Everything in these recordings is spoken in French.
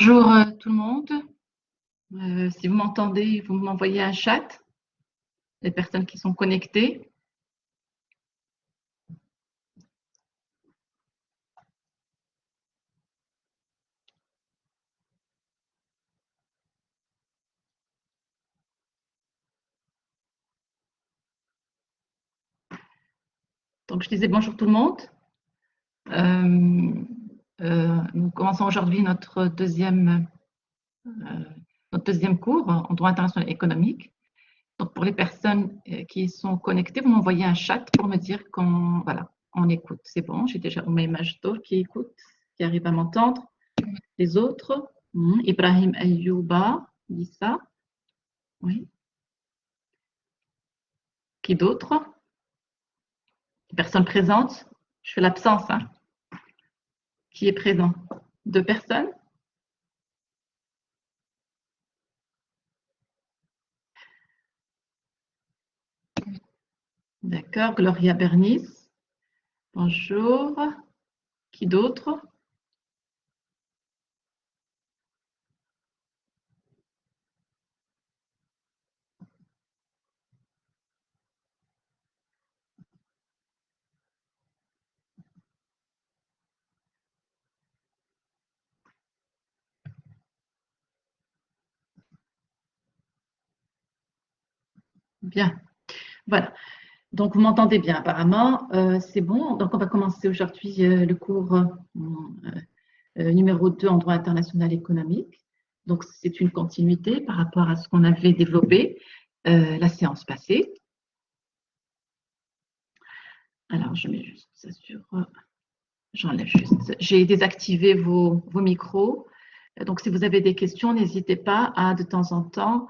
Bonjour tout le monde. Si vous m'entendez, vous m'envoyez un chat, les personnes qui sont connectées. Donc, je disais bonjour tout le monde. Nous commençons aujourd'hui notre deuxième cours en droit international économique. Donc, pour les personnes qui sont connectées, vous m'envoyez un chat pour me dire qu'on voilà, on écoute. C'est bon, j'ai déjà Oumay Majdo qui écoute, qui arrive à m'entendre. Les autres, Ibrahim Ayouba, Lisa, oui. Qui d'autre? Personne présente. Je fais l'absence. Hein. Qui est présent? 2 personnes. D'accord. Gloria Bernice. Bonjour. Qui d'autre? Bien. Voilà. Donc, vous m'entendez bien apparemment. C'est bon. Donc, on va commencer aujourd'hui le cours numéro 2 en droit international économique. Donc, c'est une continuité par rapport à ce qu'on avait développé la séance passée. Alors, je mets juste ça sur… J'enlève juste… J'ai désactivé vos micros. Donc, si vous avez des questions, n'hésitez pas à, de temps en temps,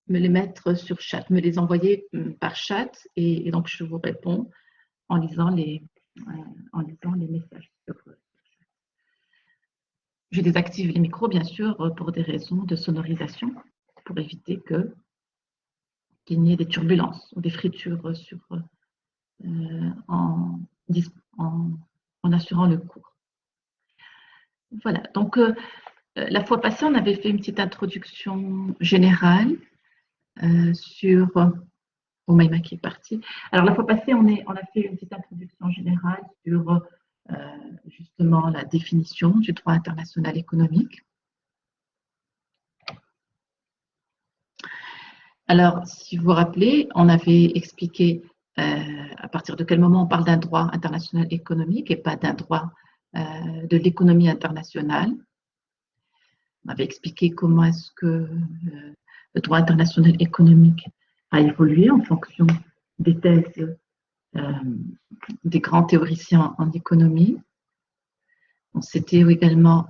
me les mettre sur chat, me les envoyer par chat et donc je vous réponds en lisant les messages. Je désactive les micros, bien sûr, pour des raisons de sonorisation, pour éviter qu'il n'y ait des turbulences ou des fritures en assurant le cours. Voilà, donc la fois passée, on avait fait une petite introduction générale sur… Maïma qui est partie. Alors, la fois passée, on a fait une petite introduction générale sur justement la définition du droit international économique. Alors, si vous vous rappelez, on avait expliqué à partir de quel moment on parle d'un droit international économique et pas d'un droit de l'économie internationale. On avait expliqué comment est-ce que le droit international économique a évolué en fonction des thèses des grands théoriciens en économie. On s'était également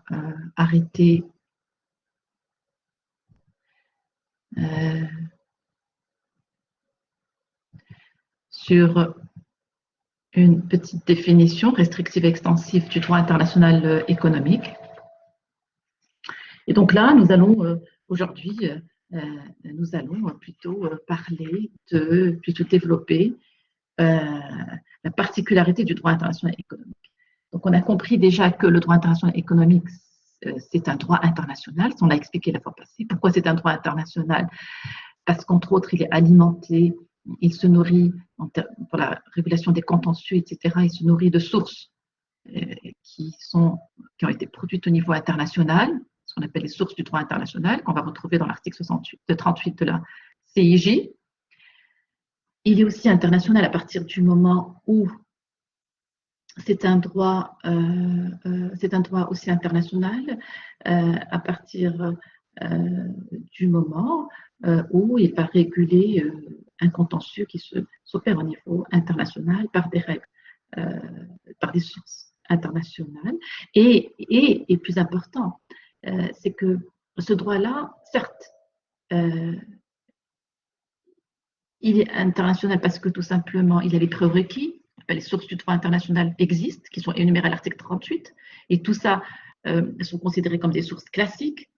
arrêté sur une petite définition restrictive et extensive du droit international économique. Et donc là, nous allons aujourd'hui, nous allons plutôt parler plutôt développer la particularité du droit international économique. Donc, on a compris déjà que le droit international économique, c'est un droit international. On l'a expliqué la fois passée. Pourquoi c'est un droit international? Parce qu'entre autres, il est alimenté, il se nourrit, pour la régulation des contentieux, etc., il se nourrit de sources qui ont été produites au niveau international, ce qu'on appelle les sources du droit international, qu'on va retrouver dans l'article 38 de la CIJ. Il est aussi international à partir du moment où c'est un droit aussi international à partir du moment où il va réguler un contentieux qui s'opère au niveau international par des règles, par des sources internationales. Et plus important, c'est que ce droit-là, certes, il est international parce que tout simplement, il a les prérequis. Les sources du droit international existent, qui sont énumérées à l'article 38, et tout ça sont considérées comme des sources classiques.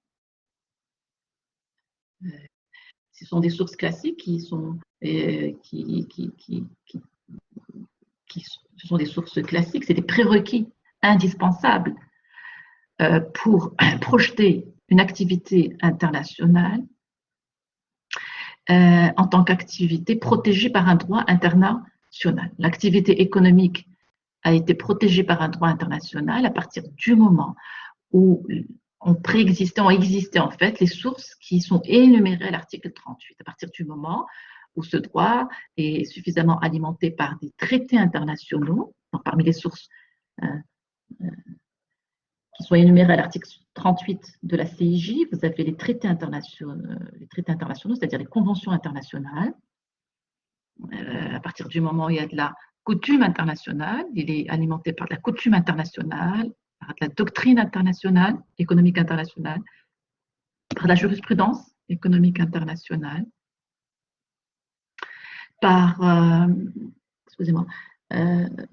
Ce sont des sources classiques qui sont ce sont des sources classiques, c'est des prérequis indispensable pour projeter une activité internationale en tant qu'activité protégée par un droit international. L'activité économique a été protégée par un droit international à partir du moment où ont existé en fait les sources qui sont énumérées à l'article 38. À partir du moment où ce droit est suffisamment alimenté par des traités internationaux, donc parmi les sources qui sont énumérées à l'article 38 de la CIJ, vous avez les traités internationaux, c'est-à-dire les conventions internationales. À partir du moment où il y a de la coutume internationale, il est alimenté par de la coutume internationale, par de la doctrine internationale, économique internationale, par la jurisprudence économique internationale, par, excusez-moi,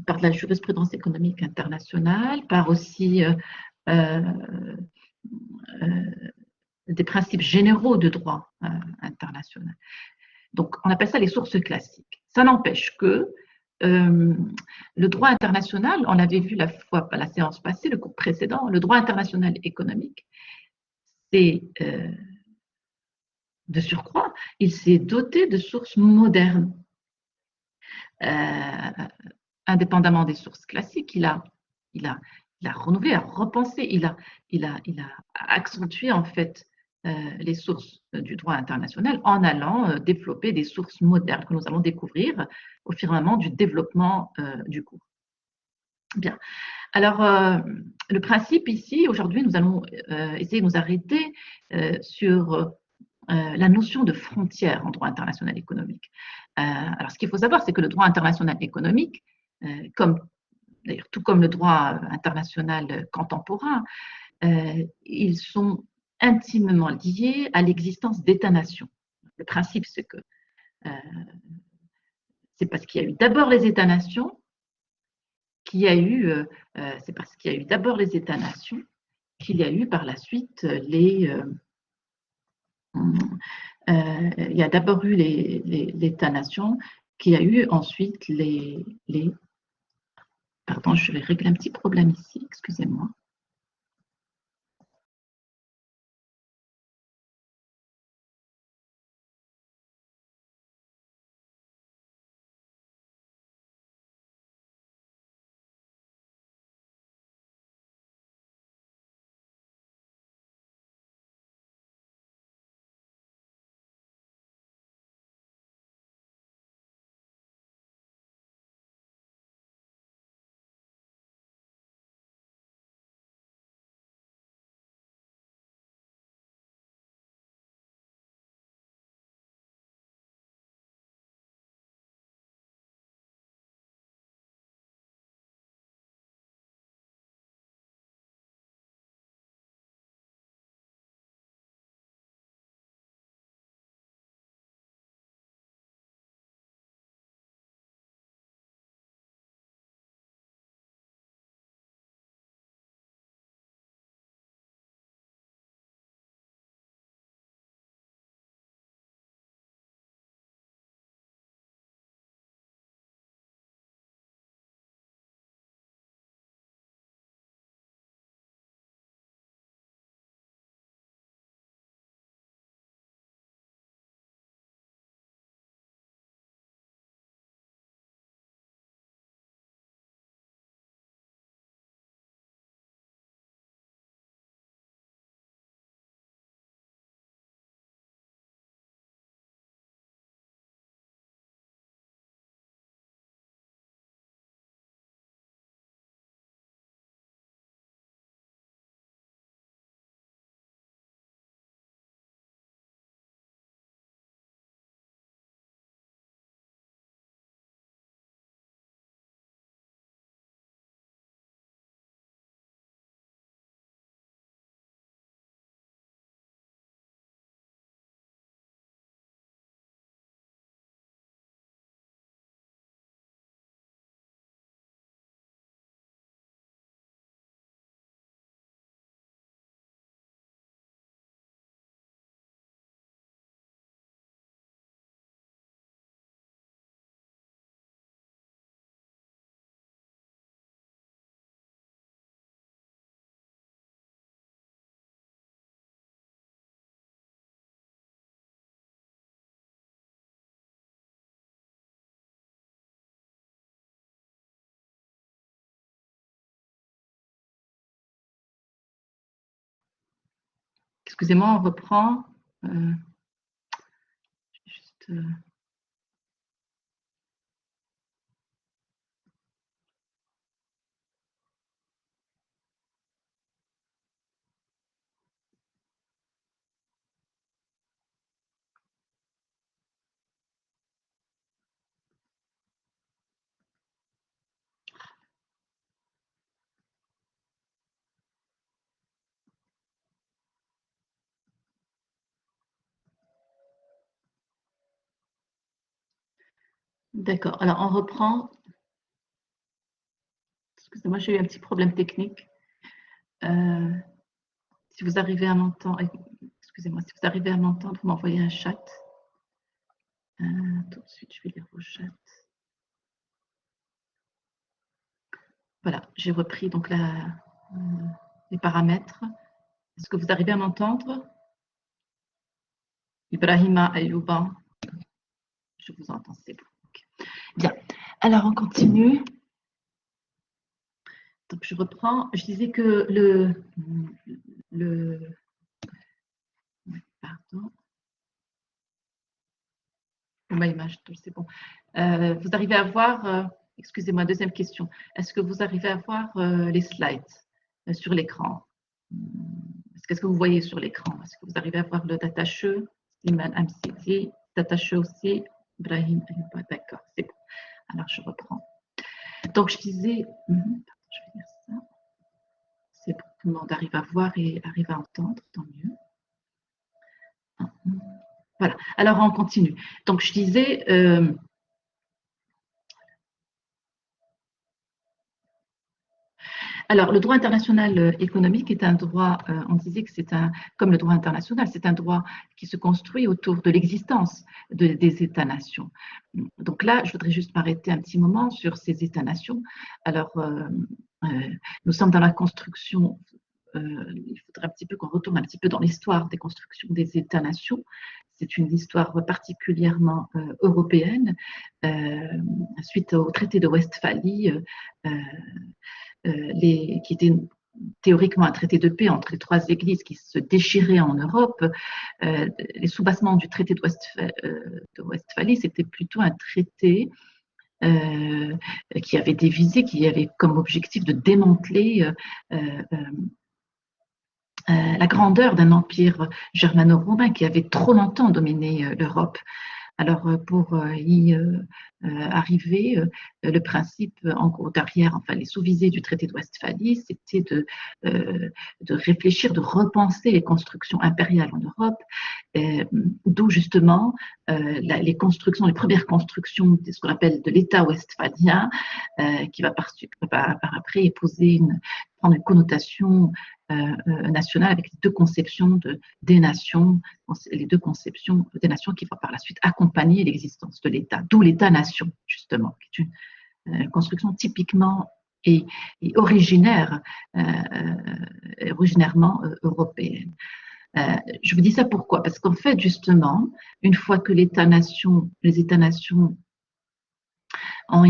par la jurisprudence économique internationale, par aussi des principes généraux de droit international. Donc, on appelle ça les sources classiques. Ça n'empêche que le droit international, on l'avait vu la séance passée, le cours précédent, le droit international économique, c'est de surcroît, il s'est doté de sources modernes. Indépendamment des sources classiques, il a renouvelé, a repensé, il a accentué en fait les sources du droit international en allant développer des sources modernes que nous allons découvrir au fur et à mesure du développement du cours. Bien. Alors, le principe ici, aujourd'hui, nous allons essayer de nous arrêter sur la notion de frontière en droit international économique. Alors, ce qu'il faut savoir, c'est que le droit international économique, d'ailleurs, tout comme le droit international contemporain, ils sont intimement liés à l'existence d'États-nations. Le principe, c'est que c'est parce qu'il y a eu d'abord les États-nations c'est parce qu'il y a eu d'abord les États-nations qu'il y a eu par la suite il y a d'abord eu l'État-nation, qu'il y a eu ensuite Pardon, je vais régler un petit problème ici, excusez-moi. Excusez-moi, on reprend. Juste, D'accord. Alors, on reprend. Excusez-moi, j'ai eu un petit problème technique. Si vous arrivez à m'entendre, excusez-moi, si vous arrivez à m'entendre, vous m'envoyez un chat. Tout de suite, je vais lire vos chats. Voilà, j'ai repris donc les paramètres. Est-ce que vous arrivez à m'entendre? Ibrahima Ayouba, je vous entends, c'est bon. Okay. Bien, alors on continue. Donc je reprends. Je disais que pardon. Ma image, c'est bon. Vous arrivez à voir, excusez-moi, deuxième question. Est-ce que vous arrivez à voir les slides sur l'écran? Qu'est-ce que vous voyez sur l'écran? Est-ce que vous arrivez à voir le datashow? Slimane Amsidi, datashow aussi, Ibrahim, d'accord, c'est bon. Alors je reprends. Donc je disais, je vais dire ça. C'est bon, tout le monde arrive à voir et arrive à entendre, tant mieux. Voilà, alors on continue. Donc je disais, alors le droit international économique est un droit, on disait que c'est comme le droit international, c'est un droit qui se construit autour de l'existence des États-nations. Donc là, je voudrais juste m'arrêter un petit moment sur ces États-nations. Alors, nous sommes dans la construction. Il faudrait un petit peu qu'on retourne un petit peu dans l'histoire des constructions des États-nations. C'est une histoire particulièrement européenne. Suite au traité de Westphalie, qui était théoriquement un traité de paix entre les trois églises qui se déchiraient en Europe, les soubassements du traité de Westphalie, c'était plutôt un traité qui avait des visées, qui avait comme objectif de démanteler la grandeur d'un empire germano-romain qui avait trop longtemps dominé l'Europe. Alors, pour y arriver, le principe, en gros, derrière, enfin, les sous-visées du traité de Westphalie, c'était de réfléchir, de repenser les constructions impériales en Europe, d'où justement les premières constructions de ce qu'on appelle de l'État westphalien, qui va par après épouser prendre une connotation nationale avec les deux conceptions des nations, les deux conceptions des nations qui vont par la suite accompagner l'existence de l'État, d'où l'État-nation, justement, qui est une construction typiquement et originairement européenne. Je vous dis ça pourquoi? Parce qu'en fait, justement, une fois que les États-nations ont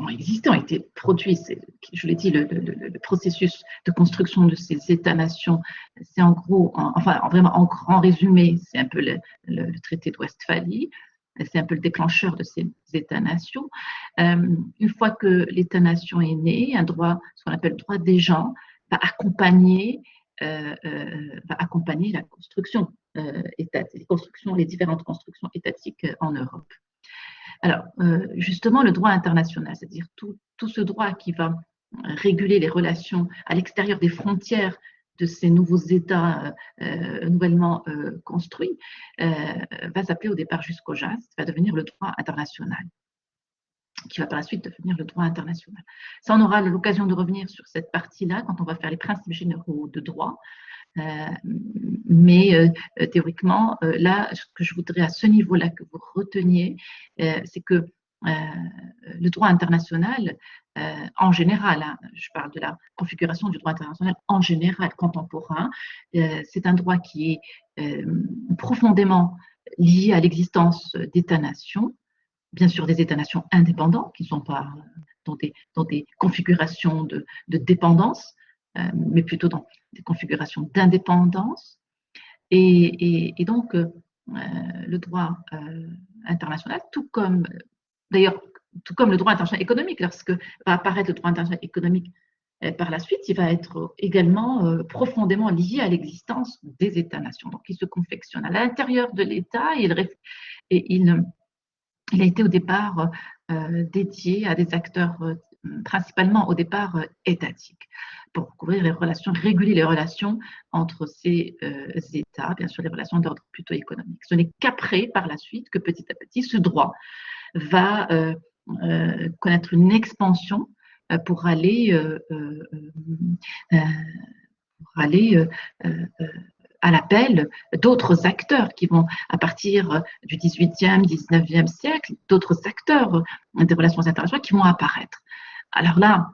existé, ont été produits. Je l'ai dit, le processus de construction de ces États-nations, c'est en gros, vraiment en grand résumé, c'est un peu le traité de Westphalie. C'est un peu le déclencheur de ces États-nations. Une fois que l'État-nation est né, un droit, ce qu'on appelle le droit des gens, va accompagner la construction étatique, les différentes constructions étatiques en Europe. Alors, justement, le droit international, c'est-à-dire tout ce droit qui va réguler les relations à l'extérieur des frontières de ces nouveaux États nouvellement construits, va s'appeler au départ jusqu'au JAS, va devenir le droit international, qui va par la suite devenir le droit international. Ça, on aura l'occasion de revenir sur cette partie-là quand on va faire les principes généraux de droit. Mais théoriquement, là, ce que je voudrais à ce niveau-là que vous reteniez, c'est que le droit international, en général, je parle de la configuration du droit international en général contemporain, c'est un droit qui est profondément lié à l'existence d'États-nations, bien sûr des États-nations indépendants qui ne sont pas dans des configurations de dépendance, mais plutôt dans des configurations d'indépendance. Et donc, le droit international, tout comme le droit international économique, lorsque va apparaître le droit international économique par la suite, il va être également profondément lié à l'existence des États-nations. Donc, il se confectionne à l'intérieur de l'État et il a été au départ dédié à des acteurs principalement au départ étatiques pour couvrir les relations, réguler les relations entre ces États, bien sûr les relations d'ordre plutôt économique. Ce n'est qu'après, par la suite, que petit à petit, ce droit va connaître une expansion pour aller à l'appel d'autres acteurs qui vont, à partir du 18e, 19e siècle, d'autres acteurs des relations internationales qui vont apparaître. Alors là,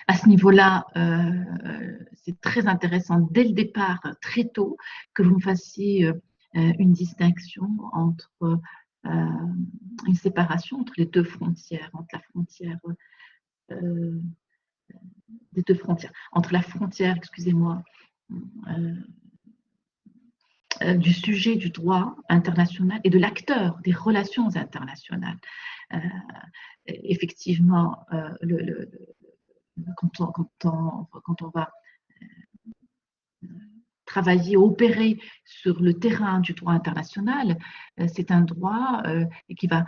à ce niveau-là, c'est très intéressant dès le départ, très tôt, que vous me fassiez une distinction entre une séparation entre les deux frontières, entre la frontière des deux frontières, entre la frontière, excusez-moi, du sujet du droit international et de l'acteur des relations internationales. Effectivement, quand on va travailler, opérer sur le terrain du droit international, c'est un droit qui va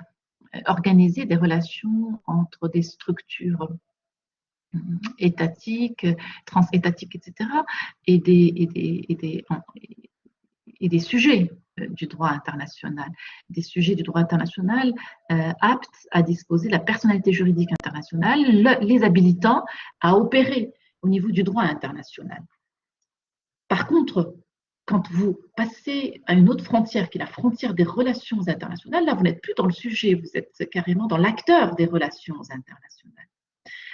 organiser des relations entre des structures étatiques, transétatiques, etc., et des sujets du droit international, des sujets du droit international aptes à disposer de la personnalité juridique internationale, les habilitant à opérer au niveau du droit international. Par contre, quand vous passez à une autre frontière, qui est la frontière des relations internationales, là, vous n'êtes plus dans le sujet, vous êtes carrément dans l'acteur des relations internationales.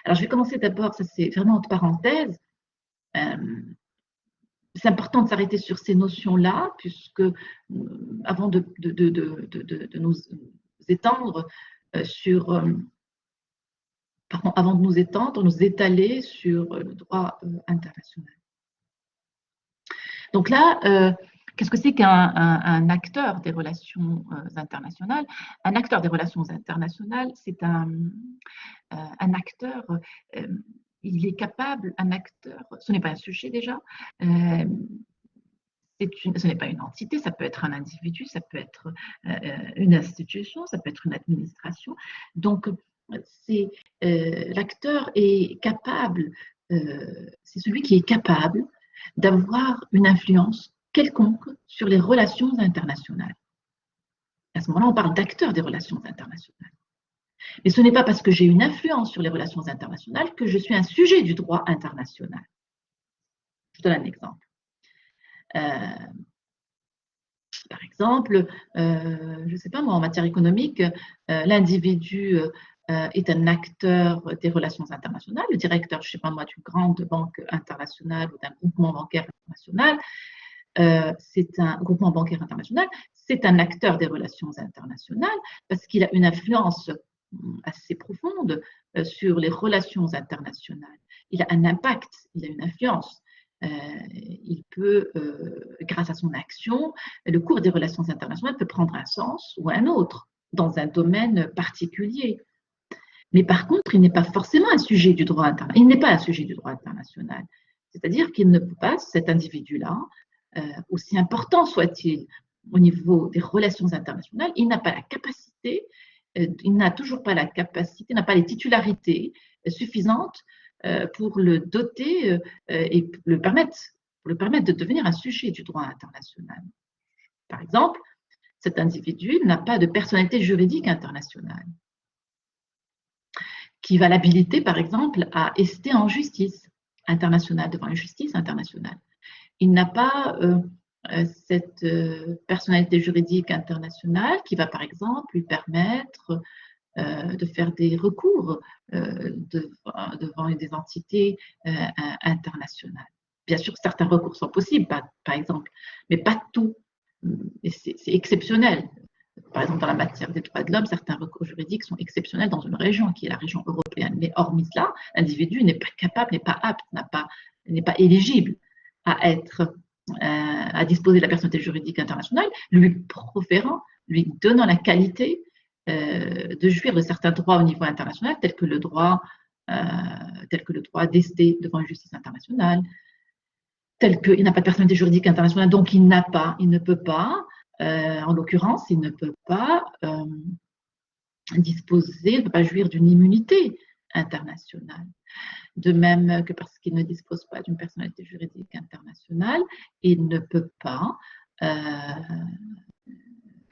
Alors, je vais commencer d'abord, ça c'est vraiment entre parenthèses, c'est important de s'arrêter sur ces notions-là, puisque avant de nous étendre avant de nous étendre, nous étaler sur le droit international. Donc là, qu'est-ce que c'est qu'un acteur des relations internationales? Un acteur des relations internationales, c'est un acteur, il est capable, un acteur, ce n'est pas un sujet déjà, ce n'est pas une entité, ça peut être un individu, ça peut être une institution, ça peut être une administration. Donc, l'acteur est capable, c'est celui qui est capable d'avoir une influence quelconque sur les relations internationales. À ce moment-là, on parle d'acteur des relations internationales. Mais ce n'est pas parce que j'ai une influence sur les relations internationales que je suis un sujet du droit international. Je donne un exemple. Par exemple, je ne sais pas moi, en matière économique, l'individu est un acteur des relations internationales, le directeur, je ne sais pas moi, d'une grande banque internationale ou d'un groupement bancaire international, c'est un groupement bancaire international, c'est un acteur des relations internationales parce qu'il a une influence assez profonde sur les relations internationales. Il a un impact, il a une influence. Il peut, grâce à son action, le cours des relations internationales peut prendre un sens ou un autre dans un domaine particulier. Mais par contre, il n'est pas forcément un sujet du droit international. Il n'est pas un sujet du droit international. C'est-à-dire qu'il ne peut pas, cet individu-là, aussi important soit-il au niveau des relations internationales, il n'a pas la capacité, il n'a toujours pas la capacité, n'a pas les titularités suffisantes pour le doter et pour le permettre de devenir un sujet du droit international. Par exemple, cet individu n'a pas de personnalité juridique internationale qui va l'habiliter, par exemple, à ester en justice internationale, devant une justice internationale. Il n'a pas cette personnalité juridique internationale qui va, par exemple, lui permettre de faire des recours devant des entités internationales. Bien sûr, certains recours sont possibles, par exemple, mais pas tout. C'est exceptionnel. par exemple, dans la matière des droits de l'homme, certains recours juridiques sont exceptionnels dans une région qui est la région européenne. Mais hormis cela, l'individu n'est pas capable, n'est pas apte, n'est pas éligible à disposer de la personnalité juridique internationale, lui proférant, lui donnant la qualité de jouir de certains droits au niveau international, tels que le droit d'ester devant une justice internationale, tel qu'il n'a pas de personnalité juridique internationale, donc il ne peut pas, en l'occurrence, il ne peut pas disposer, il ne peut pas jouir d'une immunité internationale. De même que parce qu'il ne dispose pas d'une personnalité juridique internationale, il ne peut pas,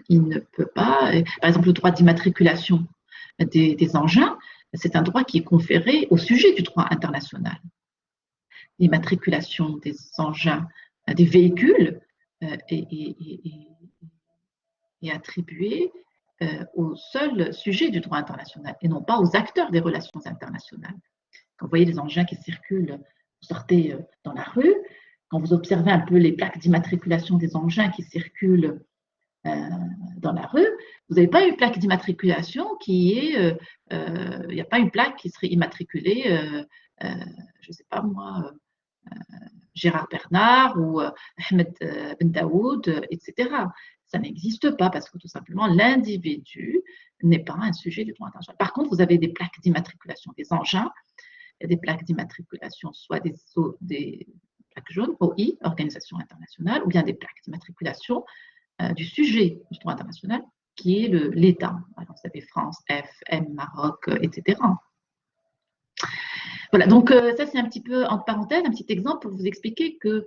par exemple, le droit d'immatriculation des engins, c'est un droit qui est conféré au sujet du droit international. L'immatriculation des engins, des véhicules est attribuée au seul sujet du droit international et non pas aux acteurs des relations internationales. Quand vous voyez les engins qui circulent, vous sortez dans la rue, quand vous observez un peu les plaques d'immatriculation des engins qui circulent dans la rue, vous n'avez pas une plaque d'immatriculation il n'y a pas une plaque qui serait immatriculée, je ne sais pas moi, Gérard Bernard ou Ahmed Ben Daoud, etc. Ça n'existe pas parce que tout simplement l'individu n'est pas un sujet du droit international. Par contre, vous avez des plaques d'immatriculation des engins, il y a des plaques d'immatriculation, soit des plaques jaunes, OI, Organisation internationale, ou bien des plaques d'immatriculation du sujet du droit international, qui est l'État. Alors, vous avez France, F, M, Maroc, etc. Voilà, donc ça c'est un petit peu entre parenthèses, un petit exemple pour vous expliquer qu'il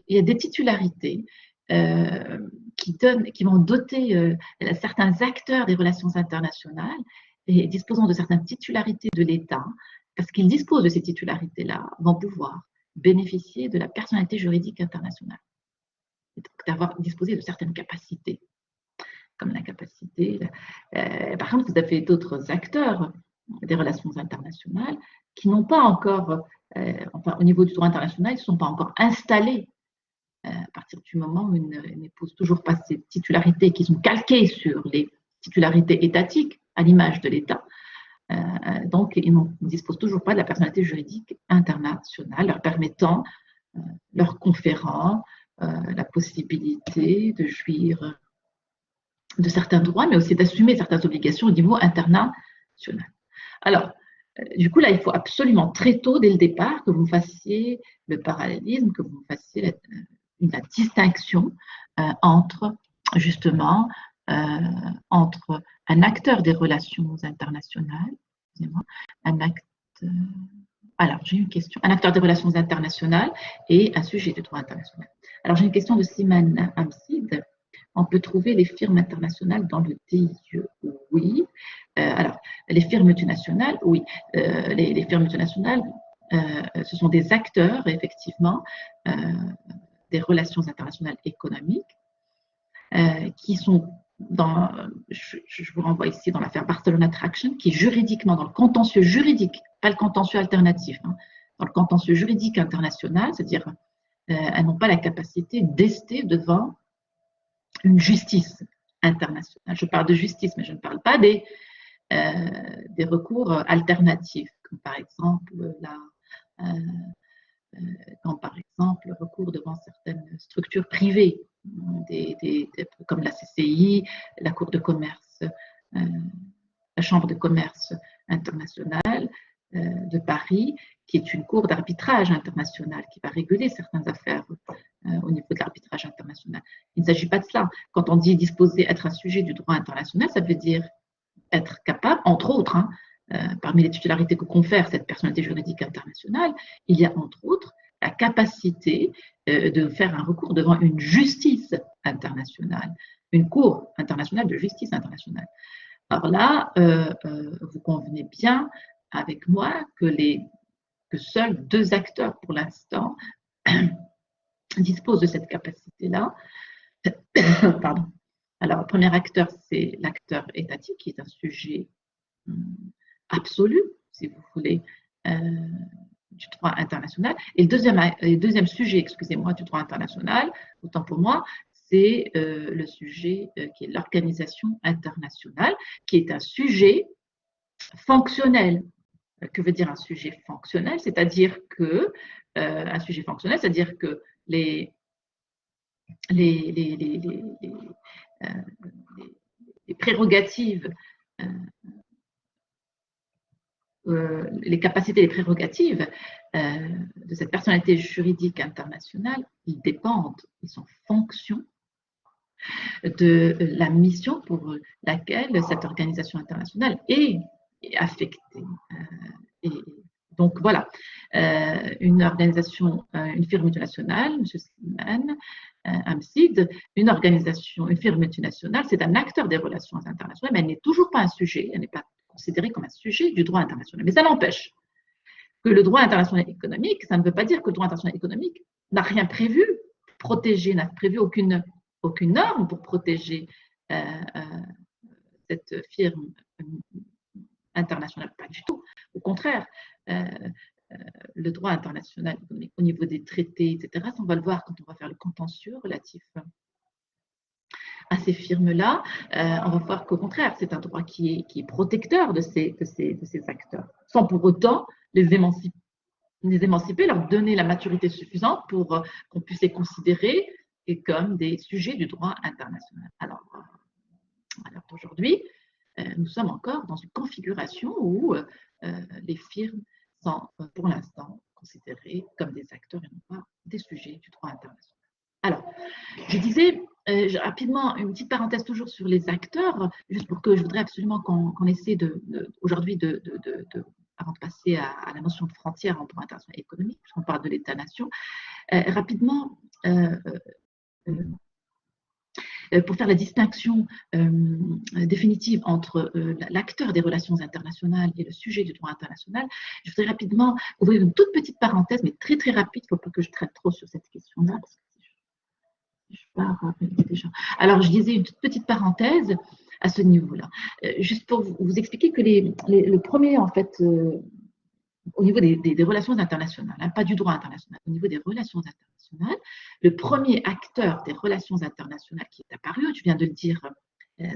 y a des titularités qui vont doter certains acteurs des relations internationales et disposant de certaines titularités de l'État, parce qu'ils disposent de ces titularités-là, vont pouvoir bénéficier de la personnalité juridique internationale. D'avoir disposé de certaines capacités, comme la capacité. Par contre, vous avez d'autres acteurs des relations internationales qui n'ont pas encore, enfin, au niveau du droit international, ils ne sont pas encore installés à partir du moment où ils n'épousent toujours pas ces titularités qui sont calquées sur les titularités étatiques, à l'image de l'État. Donc, ils ne disposent toujours pas de la personnalité juridique internationale, leur permettant, leur conférant la possibilité de jouir de certains droits, mais aussi d'assumer certaines obligations au niveau international. Alors, du coup, là, il faut absolument très tôt, dès le départ, que vous fassiez le parallélisme, que vous fassiez la distinction entre, justement, entre un acteur des relations internationales, alors, j'ai une question. Un acteur des relations internationales et un sujet de droit international. Alors, j'ai une question de Siman Hamsid. On peut trouver les firmes internationales dans le TIE? Oui. Alors, les firmes multinationales, oui. Les firmes multinationales, ce sont des acteurs, effectivement, des relations internationales économiques qui sont dans, je vous renvoie ici dans l'affaire Barcelona Traction, qui est juridiquement dans le contentieux juridique, pas le contentieux alternatif, hein, dans le contentieux juridique international, c'est-à-dire elles n'ont pas la capacité d'ester devant une justice internationale. Je parle de justice, mais je ne parle pas des recours alternatifs, comme par exemple le recours devant certaines structures privées, comme la CCI, la Cour de commerce, la Chambre de commerce internationale de Paris, qui est une cour d'arbitrage international qui va réguler certaines affaires au niveau de l'arbitrage international. Il ne s'agit pas de cela. Quand on dit disposer, être un sujet du droit international, ça veut dire être capable, entre autres, parmi les titularités que confère cette personnalité juridique internationale, il y a entre autres la capacité de faire un recours devant une justice internationale, une cour internationale de justice internationale. Alors là, vous convenez bien avec moi que seuls deux acteurs pour l'instant disposent de cette capacité-là. Pardon. Alors, le premier acteur, c'est l'acteur étatique, qui est un sujet absolu, si vous voulez, du droit international. Et le deuxième sujet, excusez-moi, du droit international, autant pour moi, c'est le sujet qui est l'organisation internationale, qui est un sujet fonctionnel. Que veut dire un sujet fonctionnel? C'est-à-dire que un sujet fonctionnel, c'est-à-dire que les prérogatives, les capacités, les prérogatives de cette personnalité juridique internationale, ils dépendent, ils sont fonction de la mission pour laquelle cette organisation internationale est affectée. Et donc voilà, une organisation, une firme multinationale, M. Slimane, AMSID, une organisation, une firme multinationale, c'est un acteur des relations internationales, mais elle n'est toujours pas un sujet, elle n'est pas considérée comme un sujet du droit international. Mais ça n'empêche que le droit international économique, ça ne veut pas dire que le droit international économique n'a rien prévu, protégé, n'a prévu aucune norme pour protéger cette firme internationale, pas du tout. Au contraire, le droit international économique au niveau des traités, etc., ça on va le voir quand on va faire le contentieux relatif à ces firmes-là, on va voir qu'au contraire, c'est un droit qui est protecteur de ces acteurs, sans pour autant les émanciper, leur donner la maturité suffisante pour qu'on puisse les considérer comme des sujets du droit international. Alors aujourd'hui, nous sommes encore dans une configuration où les firmes sont pour l'instant considérées comme des acteurs et non pas des sujets du droit international. Alors, je disais rapidement une petite parenthèse toujours sur les acteurs, juste pour que je voudrais absolument qu'on essaie aujourd'hui avant de passer à la notion de frontière en droit international économique, puisqu'on parle de l'État-nation, rapidement, pour faire la distinction définitive entre l'acteur des relations internationales et le sujet du droit international, je voudrais rapidement ouvrir une toute petite parenthèse, mais très très rapide, il ne faut pas que je traite trop sur cette question-là, parce que je pars déjà. Alors, je disais une toute petite parenthèse à ce niveau-là, juste pour vous expliquer que le premier, en fait, au niveau des relations internationales, hein, pas du droit international, au niveau des relations internationales, le premier acteur des relations internationales qui est apparu, tu viens de le dire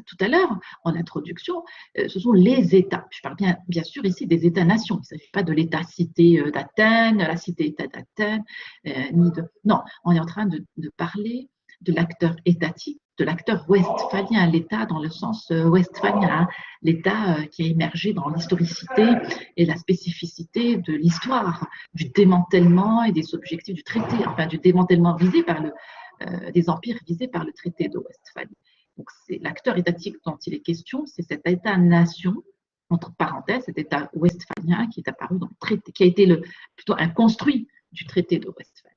tout à l'heure en introduction, ce sont les États. Je parle bien sûr ici des États-nations. Il ne s'agit pas de l'État-cité d'Athènes, la cité-État d'Athènes, non, on est en train de parler de l'acteur étatique, de l'acteur westphalien, l'État dans le sens westphalien, hein, l'État qui a émergé dans l'historicité et la spécificité de l'histoire, du démantèlement et des objectifs du traité, enfin du démantèlement visé par des empires visés par le traité de Westphalie. Donc c'est l'acteur étatique dont il est question, c'est cet État-nation, entre parenthèses, cet État westphalien qui est apparu dans le traité, qui a été plutôt un construit du traité de Westphalie.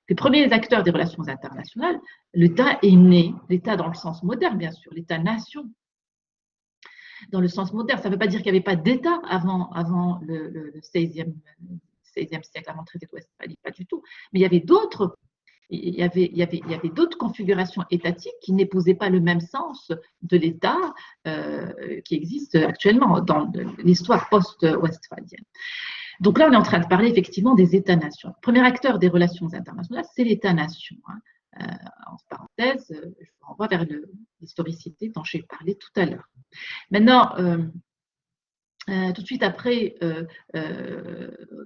Les premiers acteurs des relations internationales, l'État est né, l'État dans le sens moderne, bien sûr, l'État-nation. Dans le sens moderne, ça ne veut pas dire qu'il n'y avait pas d'État avant le XVIe siècle, avant le traité de Westphalie, pas du tout. Mais il y avait d'autres configurations étatiques qui n'épousaient pas le même sens de l'État qui existe actuellement dans l'histoire post-westphalienne. Donc là, on est en train de parler effectivement des États-nations. Le premier acteur des relations internationales, c'est l'État-nation. Hein. En parenthèse, je vous renvoie vers l'historicité dont j'ai parlé tout à l'heure. Maintenant, tout de suite après,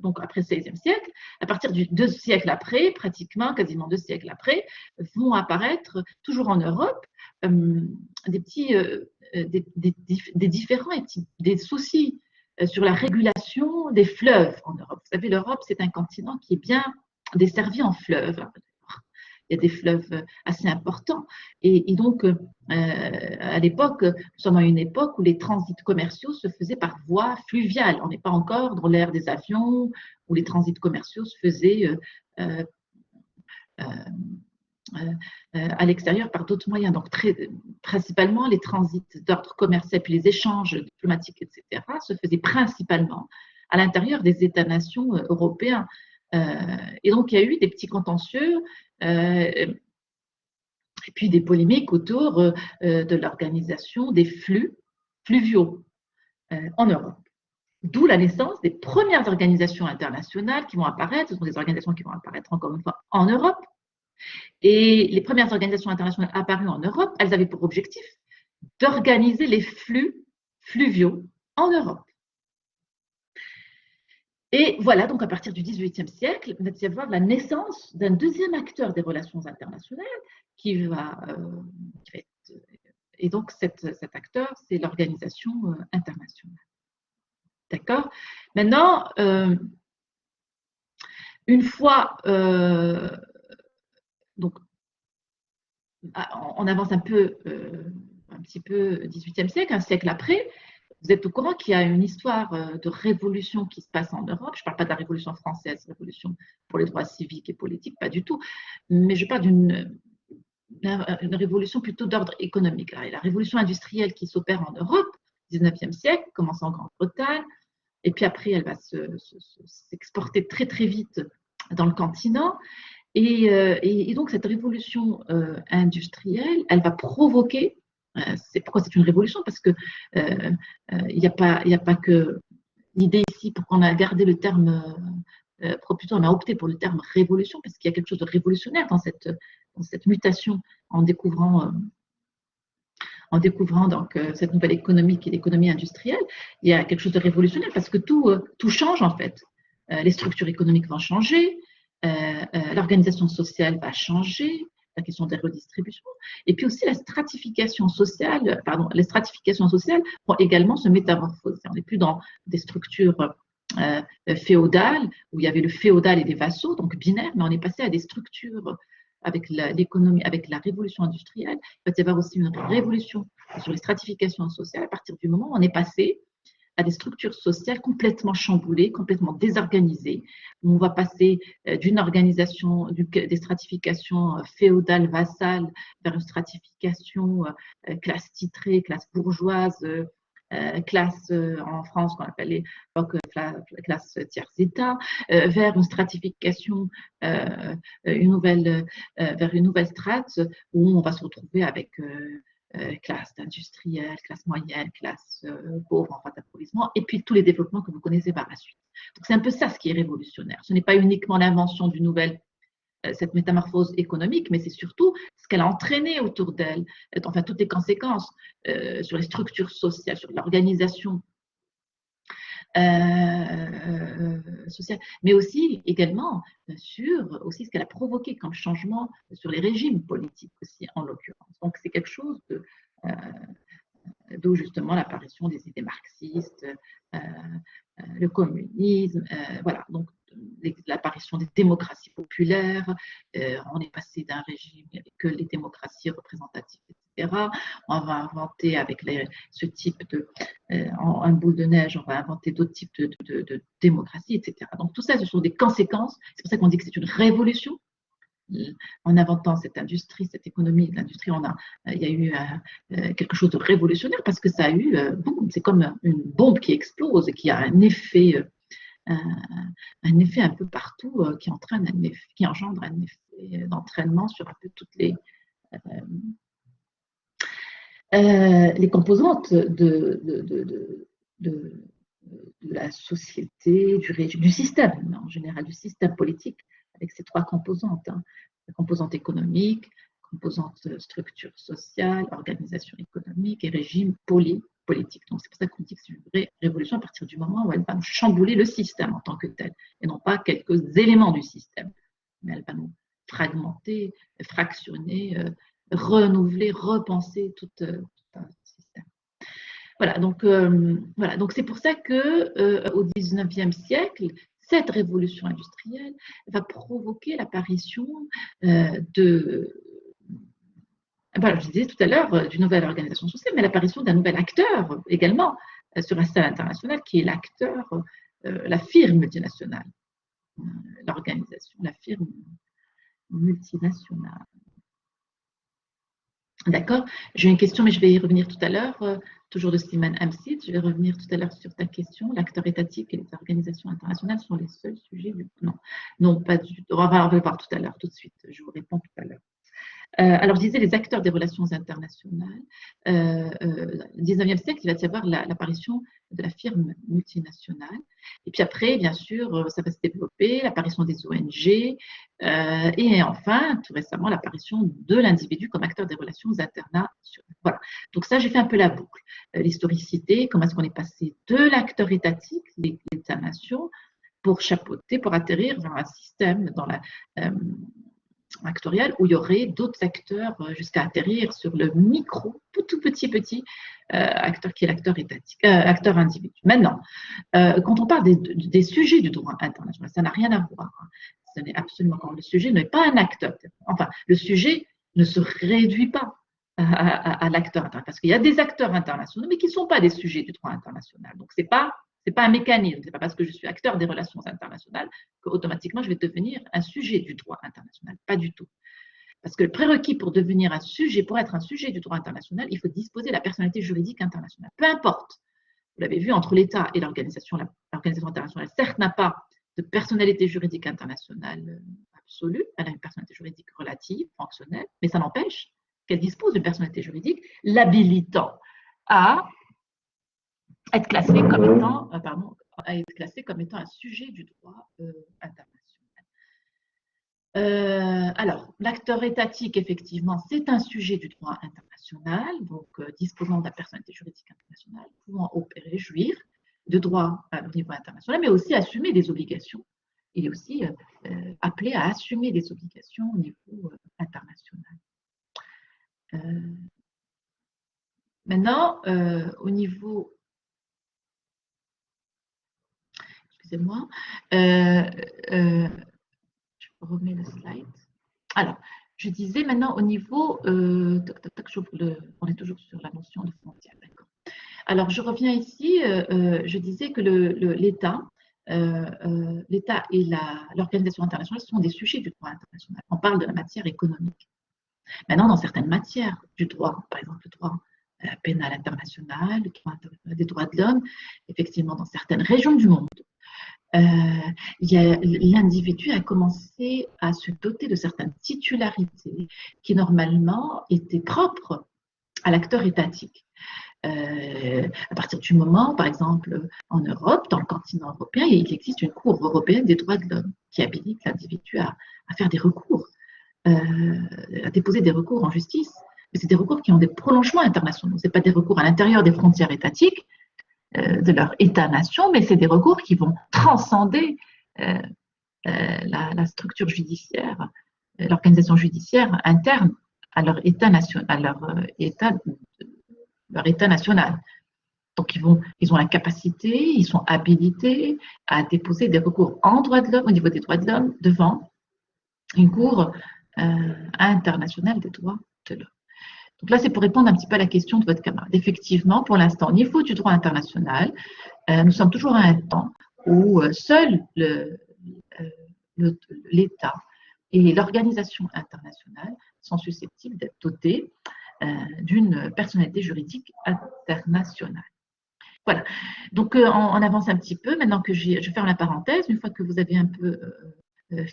donc après le XVIe siècle, à partir du 2 siècles après, pratiquement, quasiment 2 siècles après, vont apparaître, toujours en Europe, des différents des soucis sur la régulation des fleuves en Europe. Vous savez, l'Europe, c'est un continent qui est bien desservi en fleuves. Il y a des fleuves assez importants. Et donc, à l'époque, nous sommes à une époque où les transits commerciaux se faisaient par voie fluviale. On n'est pas encore dans l'ère des avions, où les transits commerciaux se faisaient à l'extérieur par d'autres moyens. Donc, principalement, les transits d'ordre commercial, puis les échanges diplomatiques, etc., se faisaient principalement à l'intérieur des États-nations européens. Et donc, il y a eu des petits contentieux et puis des polémiques autour de l'organisation des flux fluviaux en Europe. D'où la naissance des premières organisations internationales qui vont apparaître. Ce sont des organisations qui vont apparaître encore une fois en Europe, Et les premières organisations internationales apparues en Europe, elles avaient pour objectif d'organiser les flux fluviaux en Europe. Et voilà, donc à partir du XVIIIe siècle, il va y avoir la naissance d'un deuxième acteur des relations internationales qui va être. Et donc cet acteur, c'est l'organisation internationale. D'accord? Maintenant, une fois, donc, on avance un petit peu XVIIIe siècle, un siècle après, vous êtes au courant qu'il y a une histoire de révolution qui se passe en Europe. Je ne parle pas de la Révolution française, révolution pour les droits civiques et politiques, pas du tout, mais je parle d'une révolution plutôt d'ordre économique. La révolution industrielle qui s'opère en Europe, 19e siècle, commence en Grande-Bretagne, et puis après, elle va s'exporter très très vite dans le continent. Et donc, cette révolution industrielle, elle va provoquer, pourquoi c'est une révolution? Parce qu'il n'y a pas que l'idée ici, pour qu'on a gardé le terme, plutôt on a opté pour le terme révolution, parce qu'il y a quelque chose de révolutionnaire dans cette mutation en découvrant donc, cette nouvelle économie qui est l'économie industrielle. Il y a quelque chose de révolutionnaire parce que tout change en fait. Les structures économiques vont changer, l'organisation sociale va changer, la question des redistributions, et puis aussi la stratification sociale, les stratifications sociales vont également se métamorphoser. On n'est plus dans des structures féodales, où il y avait le féodal et des vassaux, donc binaires, mais on est passé à des structures avec l'économie, avec la révolution industrielle. Il va y avoir aussi une révolution sur les stratifications sociales à partir du moment où on est passé à des structures sociales complètement chamboulées, complètement désorganisées, où on va passer d'une organisation, des stratifications féodales, vassales, vers une stratification classe titrée, classe bourgeoise, classe en France qu'on appelle classe tiers-état, vers une stratification, vers une nouvelle strate où on va se retrouver avec classe industrielle, classe moyenne, classe pauvre en voie d'approvisionnement, et puis tous les développements que vous connaissez par la suite. Donc c'est un peu ça ce qui est révolutionnaire. Ce n'est pas uniquement l'invention d'une nouvelle cette métamorphose économique, mais c'est surtout ce qu'elle a entraîné autour d'elle, enfin toutes les conséquences sur les structures sociales, sur l'organisation sociale, mais aussi également sur aussi ce qu'elle a provoqué comme changement sur les régimes politiques aussi en l'occurrence. Donc c'est quelque chose d'où justement l'apparition des idées marxistes, le communisme, voilà, donc l'apparition des démocraties populaires, on est passé d'un régime avec que les démocraties représentatives, etc. On va inventer avec ce type en boule de neige, on va inventer d'autres types de démocratie, etc. Donc tout ça, ce sont des conséquences, c'est pour ça qu'on dit que c'est une révolution. En inventant cette industrie, cette économie de l'industrie, il y a eu quelque chose de révolutionnaire parce que ça a eu, c'est comme une bombe qui explose et qui a un effet un peu partout, qui engendre un effet d'entraînement sur un peu toutes les composantes de la société, du système en général, du système politique, avec ces trois composantes, la composante économique, composante structure sociale, organisation économique et régime politique. Donc c'est pour ça qu'on dit que c'est une vraie révolution à partir du moment où elle va nous chambouler le système en tant que tel, et non pas quelques éléments du système, mais elle va nous fragmenter, fractionner, renouveler, repenser tout un système. Voilà, donc c'est pour ça qu'au XIXe siècle, cette révolution industrielle va provoquer l'apparition je disais tout à l'heure, d'une nouvelle organisation sociale, mais l'apparition d'un nouvel acteur également sur la scène internationale, qui est l'acteur, la firme multinationale, l'organisation, la firme multinationale. D'accord. J'ai une question, mais je vais y revenir tout à l'heure, toujours de Slimane Hamsit. Je vais revenir tout à l'heure sur ta question. L'acteur étatique et les organisations internationales sont les seuls sujets du... Non, pas du tout. On va le voir tout à l'heure, tout de suite. Je vous réponds tout à l'heure. Alors, je disais les acteurs des relations internationales. Au 19e siècle, il va y avoir l'apparition de la firme multinationale. Et puis après, bien sûr, ça va se développer, l'apparition des ONG. Et enfin, tout récemment, l'apparition de l'individu comme acteur des relations internationales. Voilà. Donc ça, j'ai fait un peu la boucle. L'historicité, comment est-ce qu'on est passé de l'acteur étatique, l'État-nation, pour chapeauter, pour atterrir dans un système, dans la actorial où il y aurait d'autres acteurs jusqu'à atterrir sur le micro, tout petit acteur qui est l'acteur étatique, acteur individu. Maintenant, quand on parle des sujets du droit international, ça n'a rien à voir. Hein. Ce n'est absolument pas. Le sujet n'est pas un acteur. Enfin, le sujet ne se réduit pas à l'acteur international, parce qu'il y a des acteurs internationaux, mais qui ne sont pas des sujets du droit international. Donc, c'est pas un mécanisme. C'est pas parce que je suis acteur des relations internationales qu'automatiquement je vais devenir un sujet du droit international. Pas du tout. Parce que le prérequis pour devenir un sujet, pour être un sujet du droit international, il faut disposer de la personnalité juridique internationale. Peu importe. Vous l'avez vu, entre l'État et l'organisation internationale, certes, n'a pas de personnalité juridique internationale absolue, elle a une personnalité juridique relative, fonctionnelle, mais ça n'empêche qu'elle dispose d'une personnalité juridique l'habilitant à être classé comme étant, un sujet du droit international. Alors, l'acteur étatique, effectivement, c'est un sujet du droit international, donc disposant de la personnalité juridique internationale, pouvant opérer, jouir de droits au niveau international, mais aussi assumer des obligations. Il est aussi appelé à assumer des obligations au niveau international. Maintenant, au niveau... Excusez-moi. Je remets le slide. Alors, je disais maintenant au niveau... on est toujours sur la notion de frontière. D'accord. Alors, je reviens ici. Je disais que l'État et l'organisation internationale sont des sujets du droit international. On parle de la matière économique. Maintenant, dans certaines matières du droit, par exemple le droit pénal international, le droit des droits de l'homme, effectivement, dans certaines régions du monde, l'individu a commencé à se doter de certaines titularités qui normalement étaient propres à l'acteur étatique. À partir du moment, par exemple, en Europe, dans le continent européen, il existe une Cour européenne des droits de l'homme qui habilite l'individu à faire des recours, à déposer des recours en justice. Mais c'est des recours qui ont des prolongements internationaux. Ce n'est pas des recours à l'intérieur des frontières étatiques de leur État-nation, mais c'est des recours qui vont transcender la structure judiciaire, l'organisation judiciaire interne à leur État national. Donc, ils ont la capacité, ils sont habilités à déposer des recours en droit de l'homme, au niveau des droits de l'homme, devant une Cour internationale des droits de l'homme. Donc là, c'est pour répondre un petit peu à la question de votre camarade. Effectivement, pour l'instant, au niveau du droit international, nous sommes toujours à un temps où seul l'État et l'organisation internationale sont susceptibles d'être dotés d'une personnalité juridique internationale. Voilà. Donc, on avance un petit peu. Maintenant que je ferme la parenthèse, une fois que vous avez un peu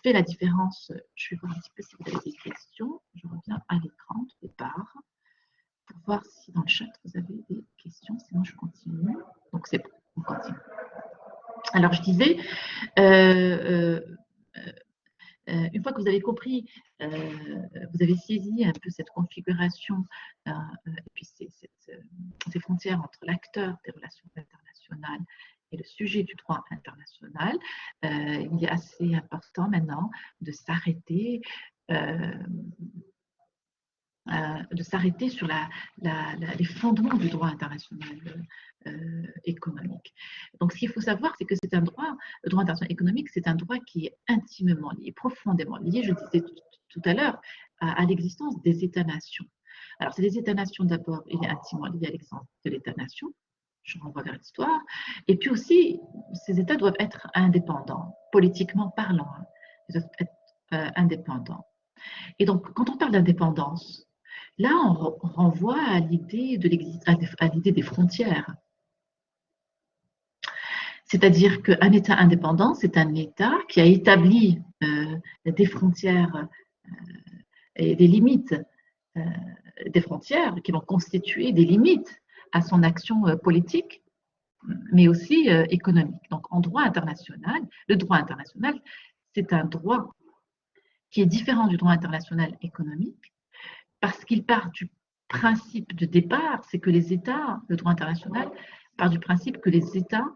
fait la différence, je vais voir un petit peu si vous avez des questions. Je reviens à l'écran au départ pour voir si dans le chat vous avez des questions. Sinon, je continue. Donc, c'est bon, on continue. Alors, je disais, une fois que vous avez compris, vous avez saisi un peu cette configuration et puis ces frontières entre l'acteur des relations internationales et le sujet du droit international, il est assez important maintenant de s'arrêter sur les fondements du droit international économique. Donc, ce qu'il faut savoir, c'est que c'est un droit, le droit international économique, c'est un droit qui est intimement lié, profondément lié, je disais tout à l'heure, à l'existence des États-nations. Alors, c'est des États-nations d'abord, il est intimement lié à l'existence de l'État-nation, je renvoie vers l'histoire, et puis aussi, ces États doivent être indépendants, politiquement parlant, hein. Ils doivent être indépendants. Et donc, quand on parle d'indépendance, là, on renvoie à l'idée des frontières. C'est-à-dire qu'un État indépendant, c'est un État qui a établi des frontières et des limites des frontières qui vont constituer des limites à son action politique, mais aussi économique. Donc, en droit international, le droit international, c'est un droit qui est différent du droit international économique parce qu'il part du principe de départ, c'est que les États, le droit international, part du principe que les États,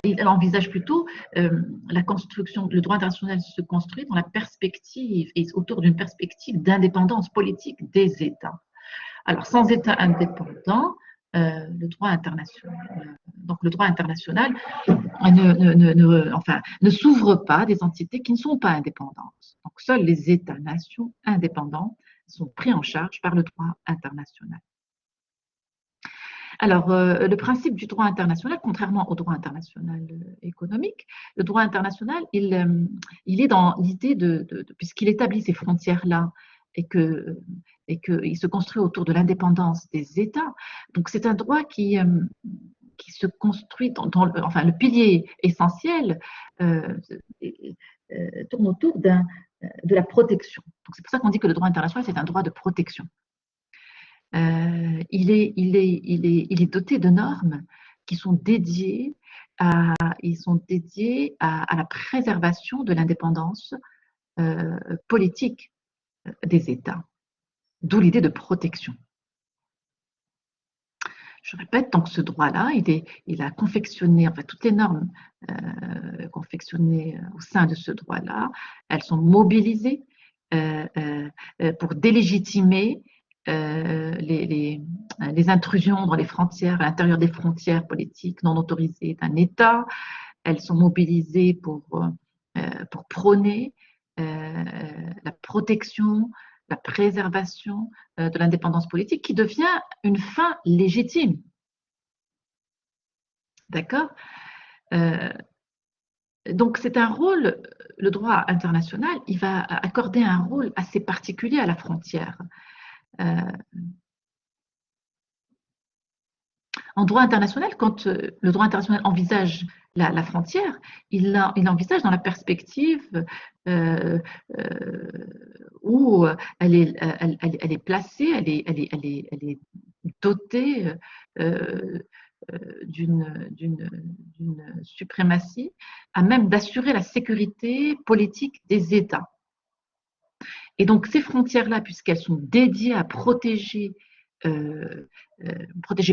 il envisage plutôt la construction, le droit international se construit dans la perspective et autour d'une perspective d'indépendance politique des États. Alors, sans État indépendant, le droit international, donc le droit international ne s'ouvre pas des entités qui ne sont pas indépendantes. Donc, seuls les États-nations indépendants sont pris en charge par le droit international. Alors, le principe du droit international, contrairement au droit international économique, le droit international, il est dans l'idée puisqu'il établit ces frontières-là et qu'il se construit autour de l'indépendance des États, donc c'est un droit qui se construit le pilier essentiel tourne autour de la protection. Donc c'est pour ça qu'on dit que le droit international, c'est un droit de protection. Il est doté de normes qui sont dédiées à la préservation de l'indépendance politique des États, d'où l'idée de protection. Je répète, donc ce droit-là, il a confectionné, toutes les normes confectionnées au sein de ce droit-là, elles sont mobilisées pour délégitimer les intrusions dans les frontières, à l'intérieur des frontières politiques non autorisées d'un État. Elles sont mobilisées pour prôner la protection, la préservation de l'indépendance politique qui devient une fin légitime. D'accord ? Donc c'est un rôle, le droit international, il va accorder un rôle assez particulier à la frontière. En droit international, quand le droit international envisage la frontière, il envisage dans la perspective où elle est placée, elle est dotée d'une suprématie à même d'assurer la sécurité politique des États. Et donc ces frontières-là, puisqu'elles sont dédiées à protéger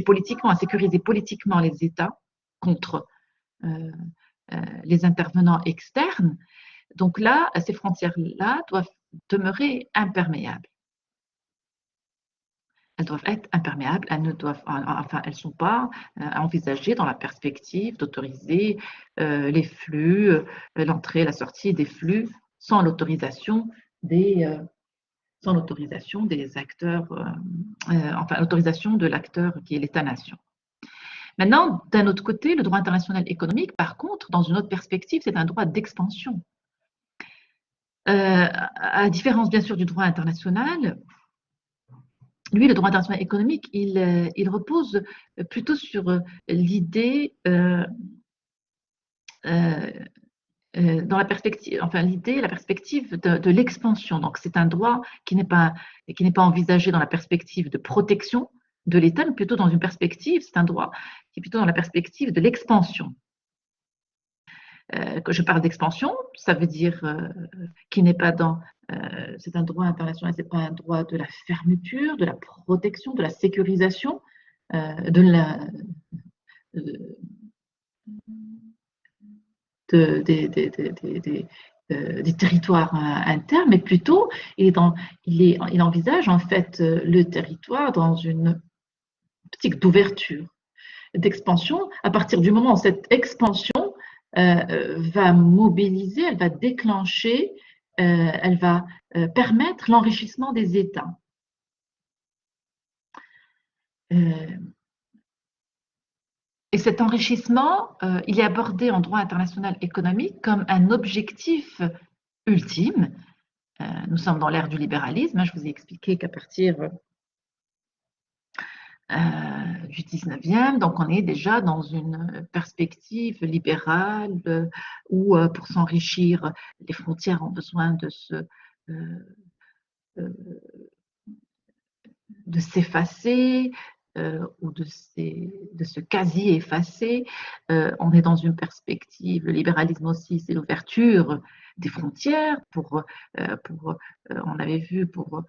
politiquement, à sécuriser politiquement les États contre les intervenants externes. Donc là, ces frontières-là doivent demeurer imperméables. Elles doivent être imperméables, elles ne sont pas envisagées dans la perspective d'autoriser les flux, l'entrée et la sortie des flux sans l'autorisation des acteurs, l'autorisation de l'acteur qui est l'État-nation. Maintenant, d'un autre côté, le droit international économique, par contre, dans une autre perspective, c'est un droit d'expansion. À différence, bien sûr, du droit international, lui, le droit international économique, il repose plutôt sur l'idée dans la perspective, la perspective de l'expansion. Donc, c'est un droit qui n'est pas envisagé dans la perspective de protection de l'État, mais plutôt dans une perspective, c'est un droit qui est plutôt dans la perspective de l'expansion. Quand je parle d'expansion, ça veut dire qu'il n'est pas dans, c'est un droit international, c'est pas un droit de la fermeture, de la protection, de la sécurisation, des territoires internes, mais plutôt il envisage en fait le territoire dans une optique d'ouverture, d'expansion. À partir du moment où cette expansion va mobiliser, elle va déclencher, elle va permettre l'enrichissement des États. Et cet enrichissement, il est abordé en droit international économique comme un objectif ultime. Nous sommes dans l'ère du libéralisme. Je vous ai expliqué qu'à partir du 19e, donc on est déjà dans une perspective libérale où pour s'enrichir, les frontières ont besoin de s'effacer ou de se quasi-effacer. On est dans une perspective, le libéralisme aussi, c'est l'ouverture des frontières on avait vu pour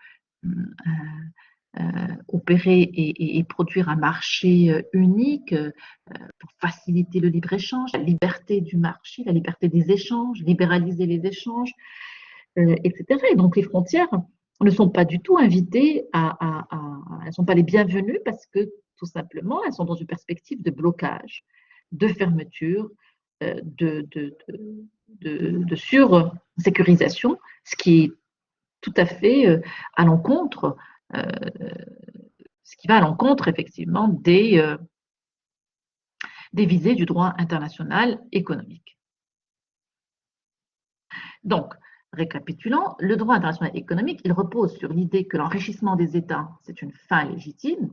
opérer et produire un marché unique pour faciliter le libre-échange, la liberté du marché, la liberté des échanges, libéraliser les échanges, etc. Et donc les frontières ne sont pas du tout invitées elles ne sont pas les bienvenues parce que tout simplement, elles sont dans une perspective de blocage, de fermeture, de sur-sécurisation, ce qui est tout à fait à l'encontre, ce qui va à l'encontre effectivement des visées du droit international économique. Donc, récapitulons, le droit international économique, il repose sur l'idée que l'enrichissement des États, c'est une fin légitime,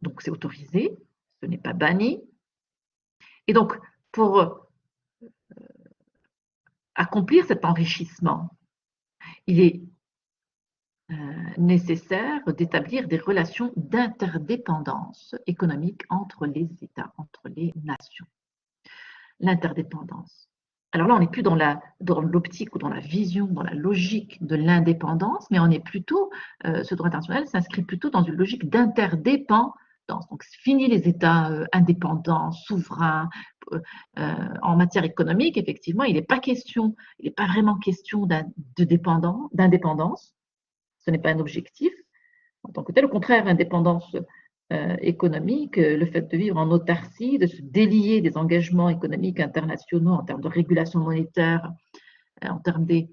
donc c'est autorisé, ce n'est pas banni. Et donc, pour accomplir cet enrichissement, il est nécessaire d'établir des relations d'interdépendance économique entre les États, entre les nations. L'interdépendance. Alors là, on n'est plus dans l'optique ou dans la vision, dans la logique de l'indépendance, mais on est plutôt, ce droit international s'inscrit plutôt dans une logique d'interdépendance. Donc, fini les États indépendants, souverains. En matière économique, effectivement, il n'est pas vraiment question d'indépendance. Ce n'est pas un objectif en tant que tel. Au contraire, indépendance économique, le fait de vivre en autarcie, de se délier des engagements économiques internationaux en termes de régulation monétaire, en termes de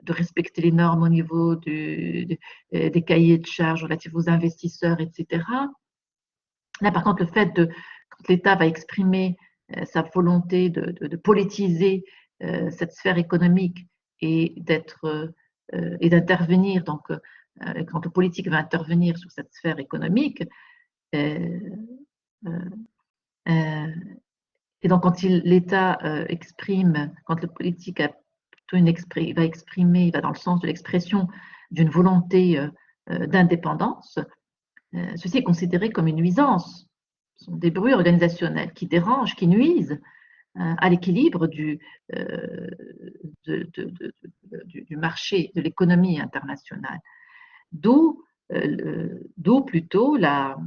respecter les normes au niveau des cahiers de charges relatifs aux investisseurs, etc. Là, par contre, le fait quand l'État va exprimer sa volonté de politiser cette sphère économique et d'intervenir, donc quand le politique va intervenir sur cette sphère économique, et donc quand l'État exprime, quand le politique va dans le sens de l'expression d'une volonté d'indépendance, ceci est considéré comme une nuisance. Ce sont des bruits organisationnels qui dérangent, qui nuisent à l'équilibre du marché, de l'économie internationale. D'où plutôt la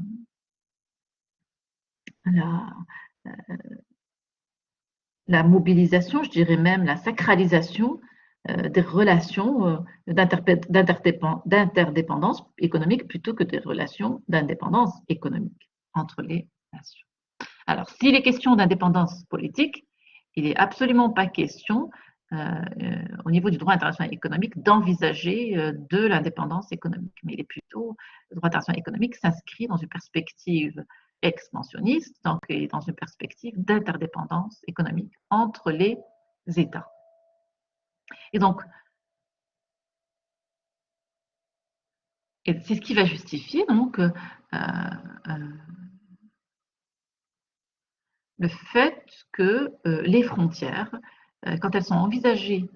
mobilisation, je dirais même la sacralisation des relations d'interdépendance économique plutôt que des relations d'indépendance économique entre les nations. Alors, s'il est question d'indépendance politique, il n'est absolument pas question au niveau du droit international économique d'envisager de l'indépendance économique, mais le droit international économique s'inscrit dans une perspective expansionniste, donc et dans une perspective d'interdépendance économique entre les États. Et donc, c'est ce qui va justifier donc le fait que les frontières, quand elles sont envisagées,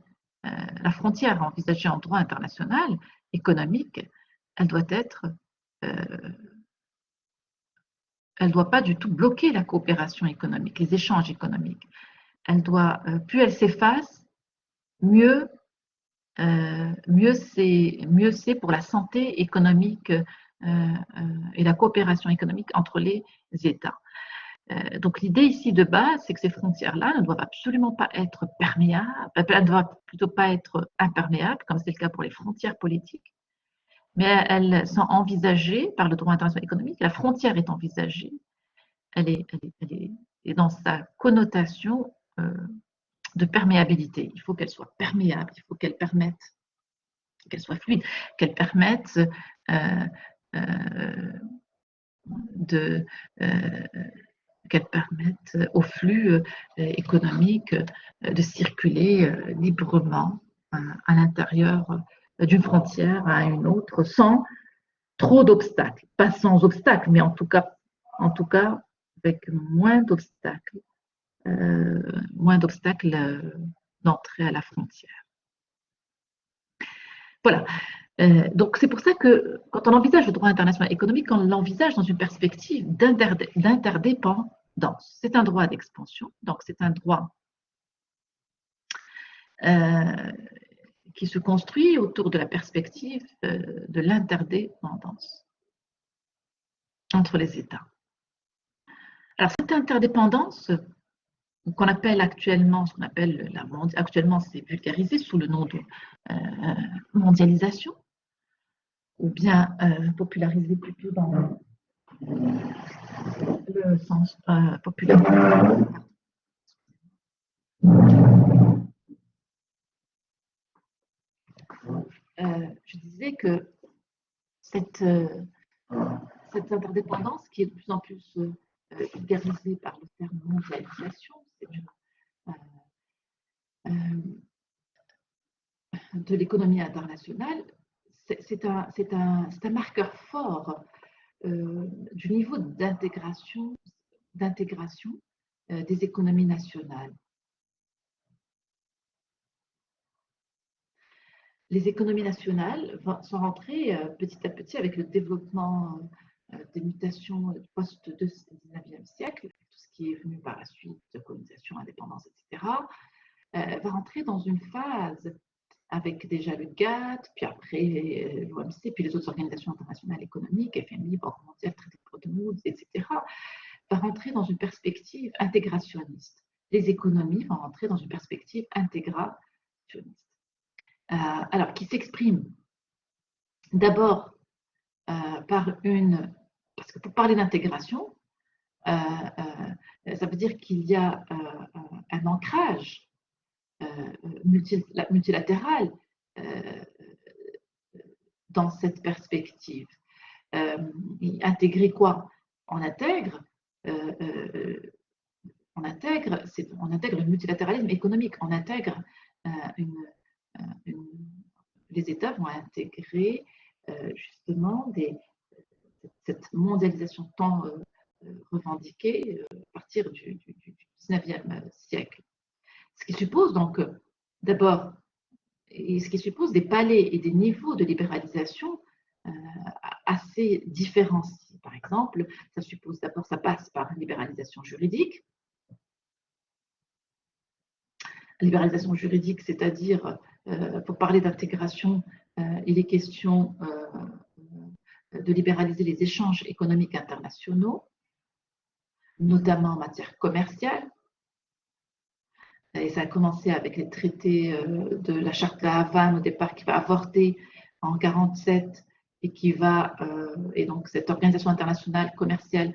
la frontière envisagée en droit international économique, elle doit pas du tout bloquer la coopération économique, les échanges économiques. Plus elle s'efface, mieux c'est pour la santé économique et la coopération économique entre les États. Donc l'idée ici de base, c'est que ces frontières-là ne doivent absolument pas être perméables, elles ne doivent plutôt pas être imperméables, comme c'est le cas pour les frontières politiques, mais elles sont envisagées par le droit international économique. La frontière est envisagée, elle est dans sa connotation de perméabilité. Il faut qu'elle soit perméable, il faut qu'elle soit fluide, qu'elle permette qu'elle permette au flux économique de circuler librement à l'intérieur d'une frontière à une autre sans trop d'obstacles. Pas sans obstacles, mais en tout cas avec moins d'obstacles d'entrée à la frontière. Voilà. Donc c'est pour ça que quand on envisage le droit international économique, on l'envisage dans une perspective d'interdépendance. C'est un droit d'expansion, donc c'est un droit qui se construit autour de la perspective de l'interdépendance entre les États. Alors cette interdépendance qu'on appelle actuellement, actuellement c'est vulgarisé sous le nom de mondialisation, ou bien popularisé plutôt dans le sens populaire. Je disais que cette interdépendance qui est de plus en plus vulgarisée par le terme mondialisation, de l'économie internationale, c'est un marqueur fort du niveau d'intégration des économies nationales. Les économies nationales sont rentrées petit à petit avec le développement des mutations post-19e siècle, tout ce qui est venu par la suite, colonisation, indépendance, etc., va rentrer dans une phase avec déjà le GATT, puis après l'OMC, puis les autres organisations internationales économiques, FMI, Banque mondiale, Traité de Bretton Woods, etc., va rentrer dans une perspective intégrationniste. Les économies vont rentrer dans une perspective intégrationniste. Alors, qui s'exprime d'abord parce que pour parler d'intégration, ça veut dire qu'il y a un ancrage multilatéral dans cette perspective. Intégrer quoi? On intègre le multilatéralisme économique, on intègre les États vont intégrer justement cette mondialisation tant revendiquée à partir du 19e siècle. Ce qui suppose donc d'abord, ce qui suppose des paliers et des niveaux de libéralisation assez différenciés. Par exemple, ça suppose d'abord, ça passe par une libéralisation juridique. Libéralisation juridique, c'est-à-dire, pour parler d'intégration, il est question de libéraliser les échanges économiques internationaux, notamment en matière commerciale. Et ça a commencé avec les traités de la Charte de la Havane au départ, qui va avorter en 1947 et qui va, et donc cette organisation internationale commerciale,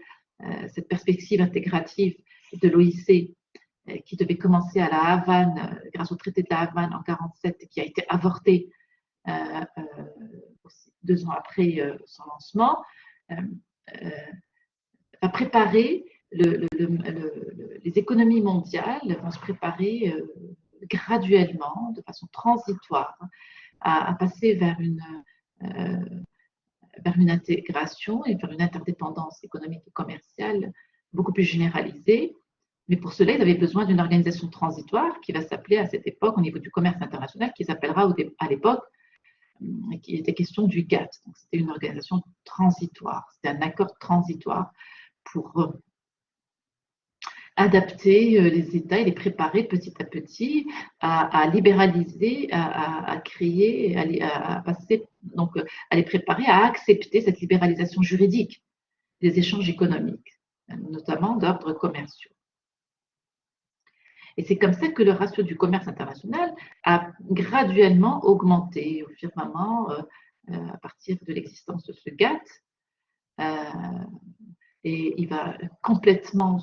cette perspective intégrative de l'OIC, qui devait commencer à la Havane, grâce au traité de la Havane en 1947, et qui a été avorté 2 ans après son lancement, va préparer les économies mondiales vont se préparer graduellement, de façon transitoire, à passer vers une intégration et vers une interdépendance économique et commerciale beaucoup plus généralisée. Mais pour cela, ils avaient besoin d'une organisation transitoire qui va s'appeler à cette époque, au niveau du commerce international, qui s'appellera à l'époque, qui était question du GATT. Donc, c'était une organisation transitoire, c'était un accord transitoire pour adapter les États et les préparer petit à petit à libéraliser, à créer, à passer, donc à les préparer à accepter cette libéralisation juridique des échanges économiques, notamment d'ordre commerciaux. Et c'est comme ça que le ratio du commerce international a graduellement augmenté au firmament à partir de l'existence de ce GATT. Et il va complètement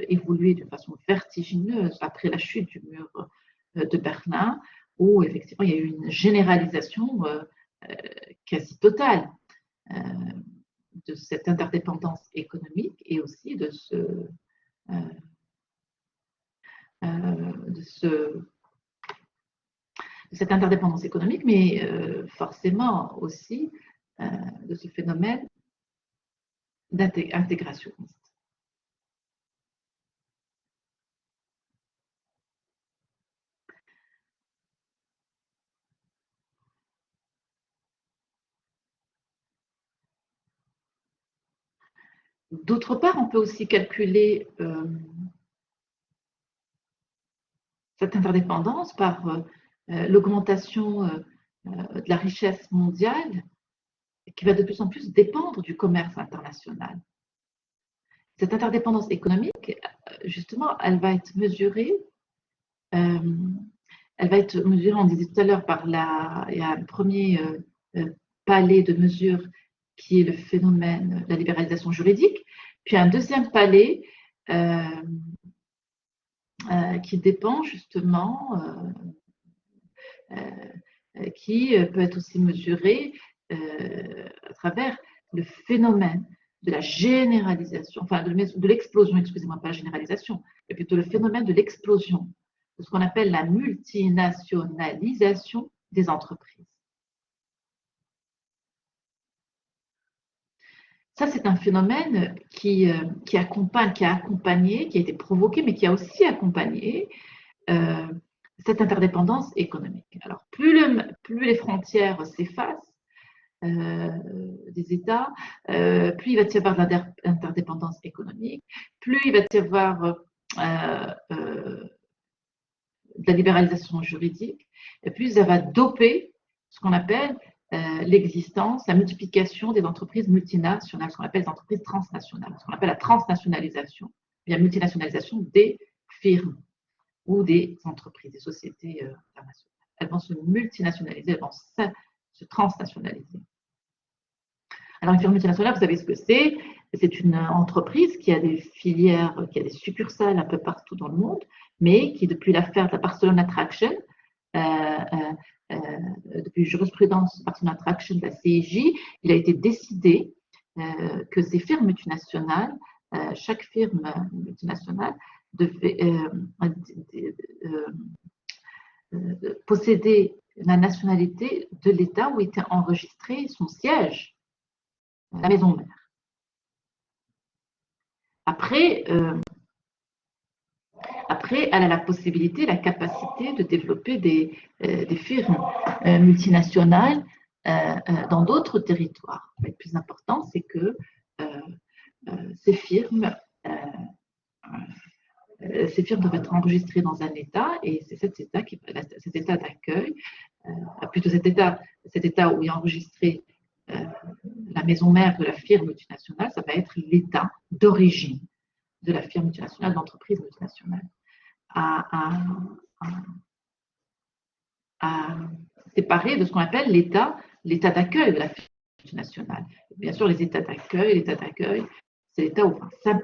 évoluer de façon vertigineuse après la chute du mur de Berlin, où effectivement il y a eu une généralisation quasi totale de cette interdépendance économique et aussi de cette interdépendance économique, mais forcément aussi de ce phénomène d'intégrationniste. D'autre part, on peut aussi calculer cette interdépendance par l'augmentation de la richesse mondiale qui va de plus en plus dépendre du commerce international. Cette interdépendance économique, justement, elle va être mesurée, on disait tout à l'heure, il y a un premier palier de mesure qui est le phénomène de la libéralisation juridique, puis un deuxième palier qui dépend justement, qui peut être aussi mesuré à travers le phénomène de la généralisation, enfin de l'explosion, excusez-moi, pas la généralisation, mais plutôt le phénomène de l'explosion de ce qu'on appelle la multinationalisation des entreprises. Ça, c'est un phénomène qui a accompagné, qui a été provoqué, mais qui a aussi accompagné cette interdépendance économique. Alors, plus les frontières s'effacent des États, plus il va y avoir de l'interdépendance économique, plus il va y avoir de la libéralisation juridique, et plus ça va doper ce qu'on appelle l'existence, la multiplication des entreprises multinationales, ce qu'on appelle les entreprises transnationales, ce qu'on appelle la transnationalisation, la multinationalisation des firmes ou des entreprises, des sociétés internationales. Elles vont se multinationaliser, elles vont se transnationaliser. Alors, une firme multinationale, vous savez ce que c'est? C'est une entreprise qui a des filières, qui a des succursales un peu partout dans le monde, mais qui, depuis l'affaire de la Barcelona Traction, depuis jurisprudence Barcelona Traction de la CIJ, il a été décidé que ces firmes multinationales, chaque firme multinationale devait posséder la nationalité de l'État où était enregistré son siège, la maison mère. Après, elle a la possibilité, la capacité de développer des firmes multinationales dans d'autres territoires. Mais le plus important, c'est que ces firmes doivent être enregistrées dans un État et c'est cet État d'accueil, plutôt cet État où est enregistré la maison mère de la firme multinationale, ça va être l'État d'origine de la firme multinationale, de l'entreprise multinationale, à séparer de ce qu'on appelle l'État d'accueil de la firme multinationale. Bien sûr, l'État d'accueil, c'est l'État où elle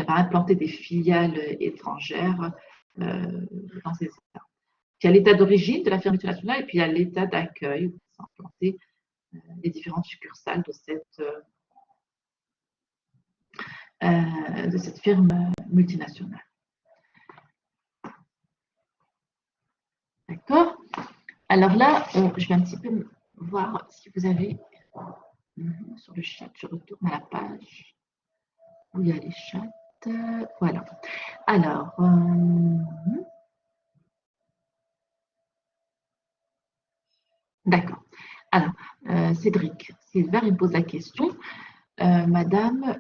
va implanter des filiales étrangères dans ces États. Il y a l'État d'origine de la firme multinationale et puis il y a l'État d'accueil où sont implantées les différentes succursales de cette firme multinationale. D'accord? Alors là, je vais un petit peu voir si vous avez sur le chat, je retourne à la page où il y a les chats. Voilà. Alors, d'accord. Alors, Cédric Silver, il me pose la question. Madame,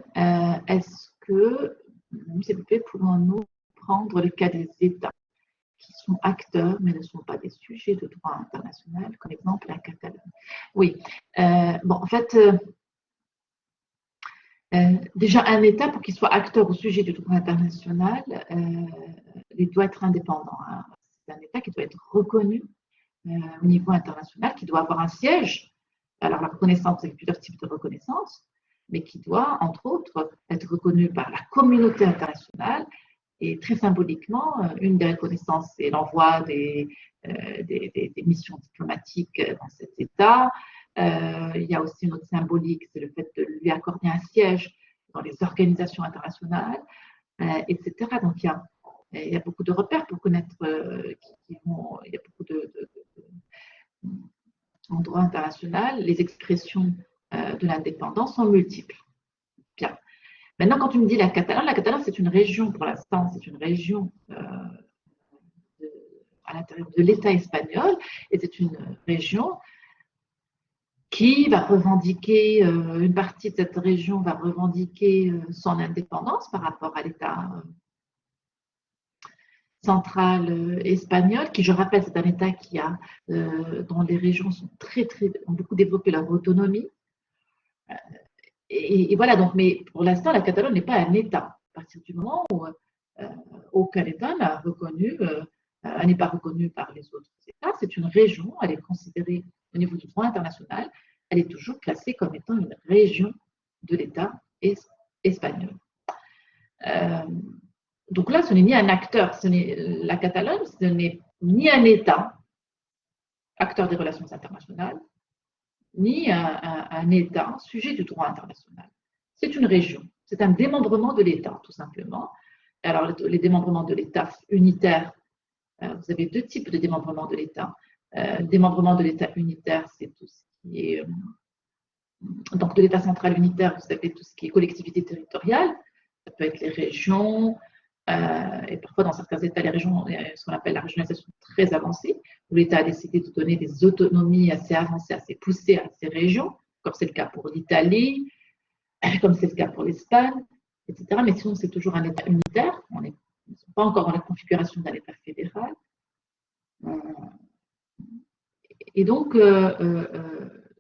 est-ce que, s'il vous plaît, pouvons-nous prendre le cas des États qui sont acteurs mais ne sont pas des sujets de droit international, comme exemple la Catalogne? Oui. Bon, en fait, déjà un État, pour qu'il soit acteur au sujet du droit international, il doit être indépendant. Hein. C'est un État qui doit être reconnu au niveau international, qui doit avoir un siège. Alors la reconnaissance, il y a plusieurs types de reconnaissance, mais qui doit, entre autres, être reconnu par la communauté internationale. Et très symboliquement, une des reconnaissances, c'est l'envoi des missions diplomatiques dans cet État. Il y a aussi une autre symbolique, c'est le fait de lui accorder un siège dans les organisations internationales, etc. Donc, il y a beaucoup de repères pour connaître il y a beaucoup en droit international, les expressions de l'indépendance sont multiples. Bien. Maintenant, quand tu me dis la Catalogne, c'est une région, pour l'instant, c'est une région à l'intérieur de l'État espagnol, et c'est une région qui va revendiquer, une partie de cette région va revendiquer son indépendance par rapport à l'État central espagnol, qui, je rappelle, c'est un État dont les régions ont beaucoup développé leur autonomie. Et voilà, donc, mais pour l'instant, la Catalogne n'est pas un État. À partir du moment où aucun État n'est pas reconnu par les autres États, c'est une région, elle est considérée au niveau du droit international, elle est toujours classée comme étant une région de l'État espagnol. Donc là, ce n'est ni un acteur, la Catalogne, ce n'est ni un État, acteur des relations internationales, ni un État sujet du droit international. C'est une région, c'est un démembrement de l'État, tout simplement. Alors, les démembrements de l'État unitaire, vous avez deux types de démembrement de l'État. Démembrement de l'État unitaire, c'est tout ce qui est… donc, de l'État central unitaire, vous avez tout ce qui est collectivité territoriale, ça peut être les régions, et parfois dans certains États, les régions, ce qu'on appelle la régionalisation très avancée, où l'État a décidé de donner des autonomies assez avancées, assez poussées à ces régions, comme c'est le cas pour l'Italie, comme c'est le cas pour l'Espagne, etc. Mais sinon, c'est toujours un État unitaire. On n'est pas encore dans la configuration d'un État fédéral. Et donc,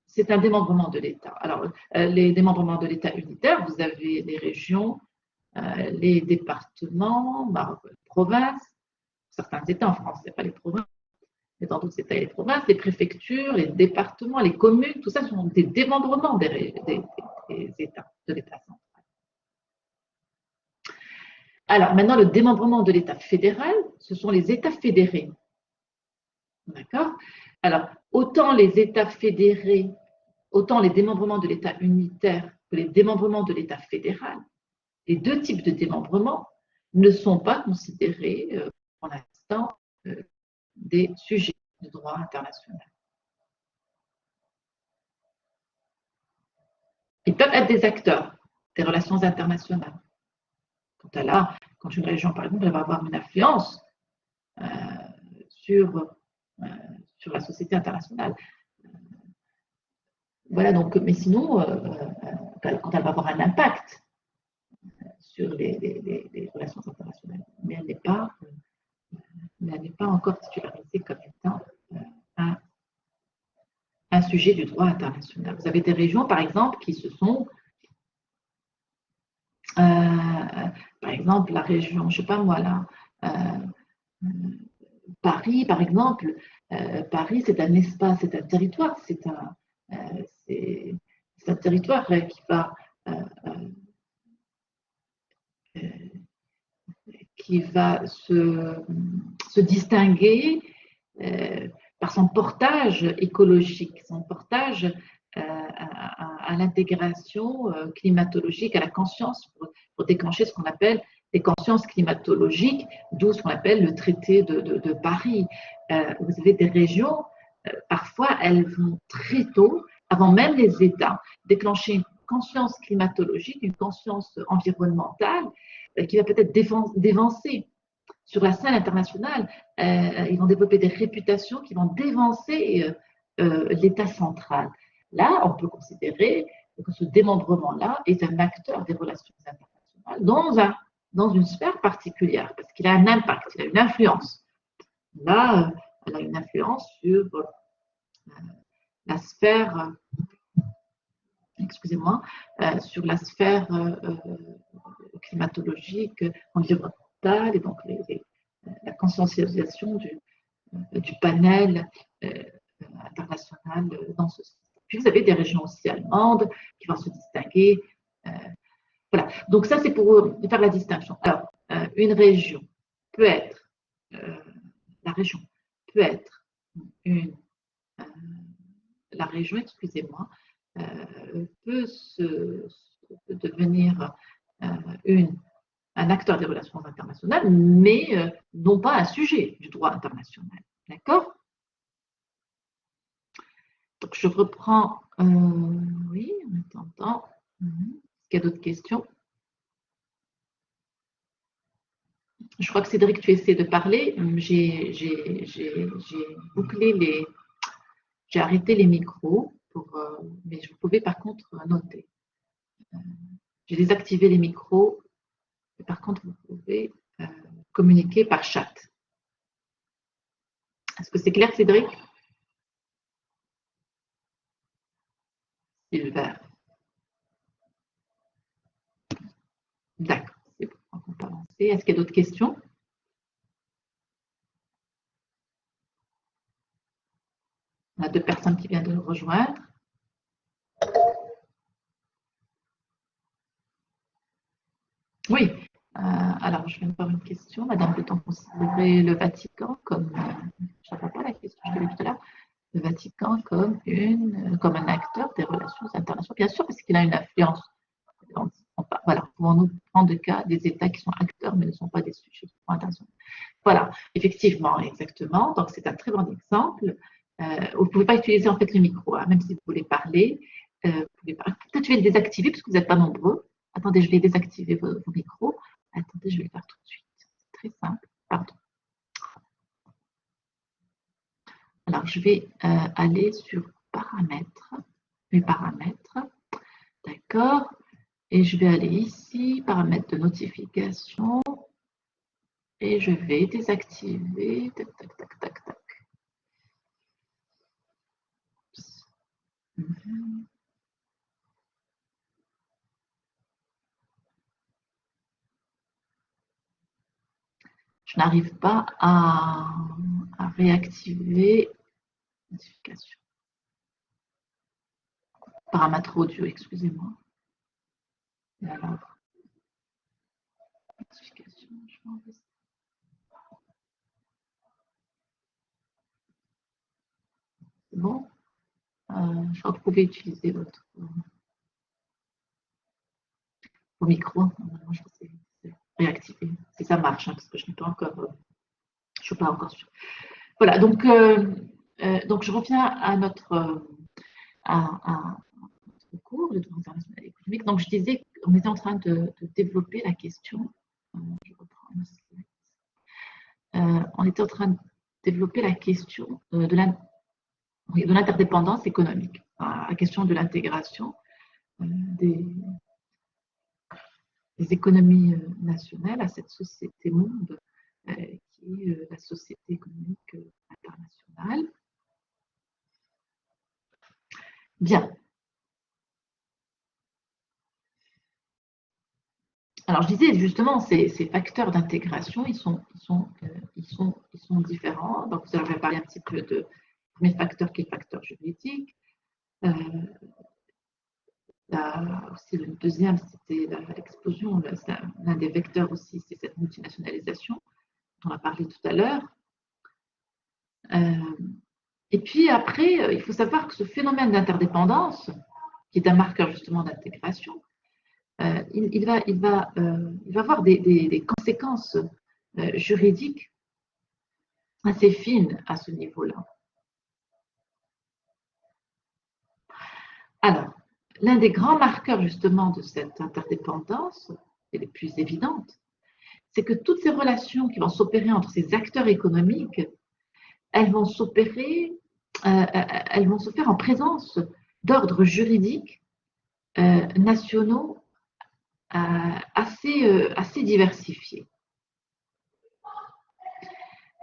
c'est un démembrement de l'État. Alors, les démembrements de l'État unitaire, vous avez les régions, les départements, les provinces, certains États en France, il n'y a pas les provinces, mais dans d'autres États, il y a les provinces, les préfectures, les départements, les communes, tout ça sont des démembrements des États, de l'État central. Alors, maintenant, le démembrement de l'État fédéral, ce sont les États fédérés. D'accord? Alors, autant les États fédérés, autant les démembrements de l'État unitaire que les démembrements de l'État fédéral, les deux types de démembrements ne sont pas considérés pour l'instant des sujets de droit international. Ils peuvent être des acteurs des relations internationales. Quand une région, par exemple, elle va avoir une influence sur la société internationale. Voilà, donc, mais sinon, quand elle va avoir un impact sur les relations internationales, mais elle n'est pas encore titularisée comme étant un sujet du droit international. Vous avez des régions, par exemple, qui se sont, par exemple, la région, je ne sais pas moi, là, Paris, par exemple, Paris, c'est un espace, c'est un territoire, c'est un territoire qui va se distinguer par son portage écologique, son portage à l'intégration climatologique, à la conscience, pour déclencher ce qu'on appelle des consciences climatologiques, d'où ce qu'on appelle le traité de Paris. Vous avez des régions, parfois elles vont très tôt, avant même les États, déclencher une conscience climatologique, une conscience environnementale qui va peut-être dévancer sur la scène internationale. Ils vont développer des réputations qui vont dévancer l'État central. Là, on peut considérer que ce démembrement-là est un acteur des relations internationales dans une sphère particulière, parce qu'il a un impact, il a une influence. Là, elle a une influence sur la sphère, excusez-moi, sur la sphère climatologique, environnementale, et donc la conscientisation du panel international dans ce sens. Puis vous avez des régions aussi allemandes qui vont se distinguer. Voilà. Donc ça, c'est pour faire la distinction. Alors, une région peut être, la région peut être la région, excusez-moi, peut devenir un acteur des relations internationales, mais non pas un sujet du droit international. D'accord? Donc, je reprends. Oui, en attendant. Est-ce qu'il y a d'autres questions? Je crois que Cédric, tu essaies de parler. J'ai bouclé j'ai arrêté les micros. mais vous pouvez par contre noter. J'ai désactivé les micros, et par contre vous pouvez communiquer par chat. Est-ce que c'est clair, Cédric? Silver. D'accord, c'est bon, on peut avancer. Est-ce qu'il y a d'autres questions? On a 2 personnes qui viennent de nous rejoindre. Oui, alors je viens de voir une question. Madame, peut-on considérer le Vatican comme, je ne vois pas la question, je l'ai vu tout à l'heure, le Vatican comme un acteur des relations internationales? Bien sûr, parce qu'il a une influence. Voilà, pouvons-nous prendre le cas des États qui sont acteurs mais ne sont pas des sujets internationaux? Voilà, effectivement, exactement. Donc, c'est un très bon exemple. Vous ne pouvez pas utiliser en fait le micro, hein, même si vous voulez parler. Peut-être je vais le désactiver parce que vous n'êtes pas nombreux. Attendez, je vais désactiver vos micros. Attendez, je vais le faire tout de suite. C'est très simple. Pardon. Alors, je vais aller sur paramètres. Mes paramètres. D'accord. Et je vais aller ici, paramètres de notification. Et je vais désactiver. Tac, tac, tac, tac, tac. Je n'arrive pas à réactiver notification. Paramètres audio, excusez-moi. Et alors, notification, je vais enlever ça. C'est bon. Je crois que vous pouvez utiliser vos micros. Normalement, je vais réactiver. Si ça marche, hein, parce que je n'ai pas encore. Je ne suis pas encore sûre. Voilà, donc je reviens à notre cours, le droit international économique. Donc, je disais qu'on était en train de développer la question. Je reprends le slide. On était en train de développer la question de l'interdépendance économique, la question de l'intégration des économies nationales à cette société monde qui est la société économique internationale. Bien. Alors, je disais justement, ces facteurs d'intégration, ils sont différents. Donc, vous avez parlé un petit peu de premier facteur qui est le facteur juridique. Aussi, le deuxième, c'était l'explosion. L'un des vecteurs aussi, c'est cette multinationalisation dont on a parlé tout à l'heure. Et puis après, il faut savoir que ce phénomène d'interdépendance, qui est un marqueur justement d'intégration, il va avoir des conséquences juridiques assez fines à ce niveau-là. Alors, l'un des grands marqueurs justement de cette interdépendance, et les plus évidentes, c'est que toutes ces relations qui vont s'opérer entre ces acteurs économiques, elles vont se faire en présence d'ordres juridiques nationaux assez diversifiés.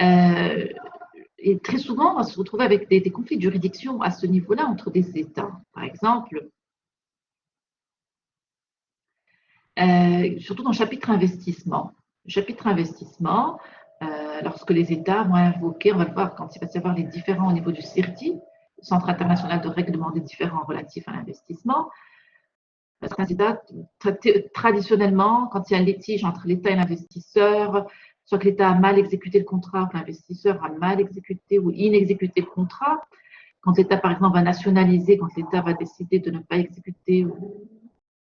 Et très souvent, on va se retrouver avec des conflits de juridiction à ce niveau-là entre des États. Par exemple, surtout dans le chapitre investissement. Le chapitre investissement, lorsque les États vont invoquer, on va le voir quand il va y avoir les différends au niveau du CIRTI, le Centre international de règlement des différends relatifs à l'investissement. Certains États, traditionnellement, quand il y a un litige entre l'État et l'investisseur, soit que l'État a mal exécuté le contrat, que l'investisseur a mal exécuté ou inexécuté le contrat, quand l'État, par exemple, va nationaliser, quand l'État va décider de ne pas exécuter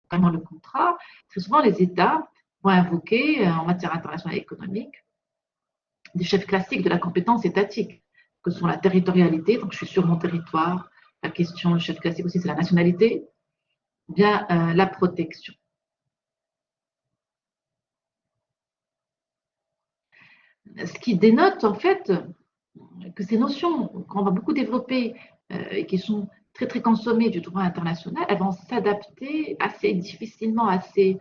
vraiment le contrat, très souvent les États vont invoquer, en matière internationale et économique, des chefs classiques de la compétence étatique, que sont la territorialité, donc je suis sur mon territoire, la question, le chef classique aussi, c'est la nationalité, bien la protection. Ce qui dénote en fait que ces notions qu'on va beaucoup développer et qui sont très très consommées du droit international, elles vont s'adapter assez difficilement, elles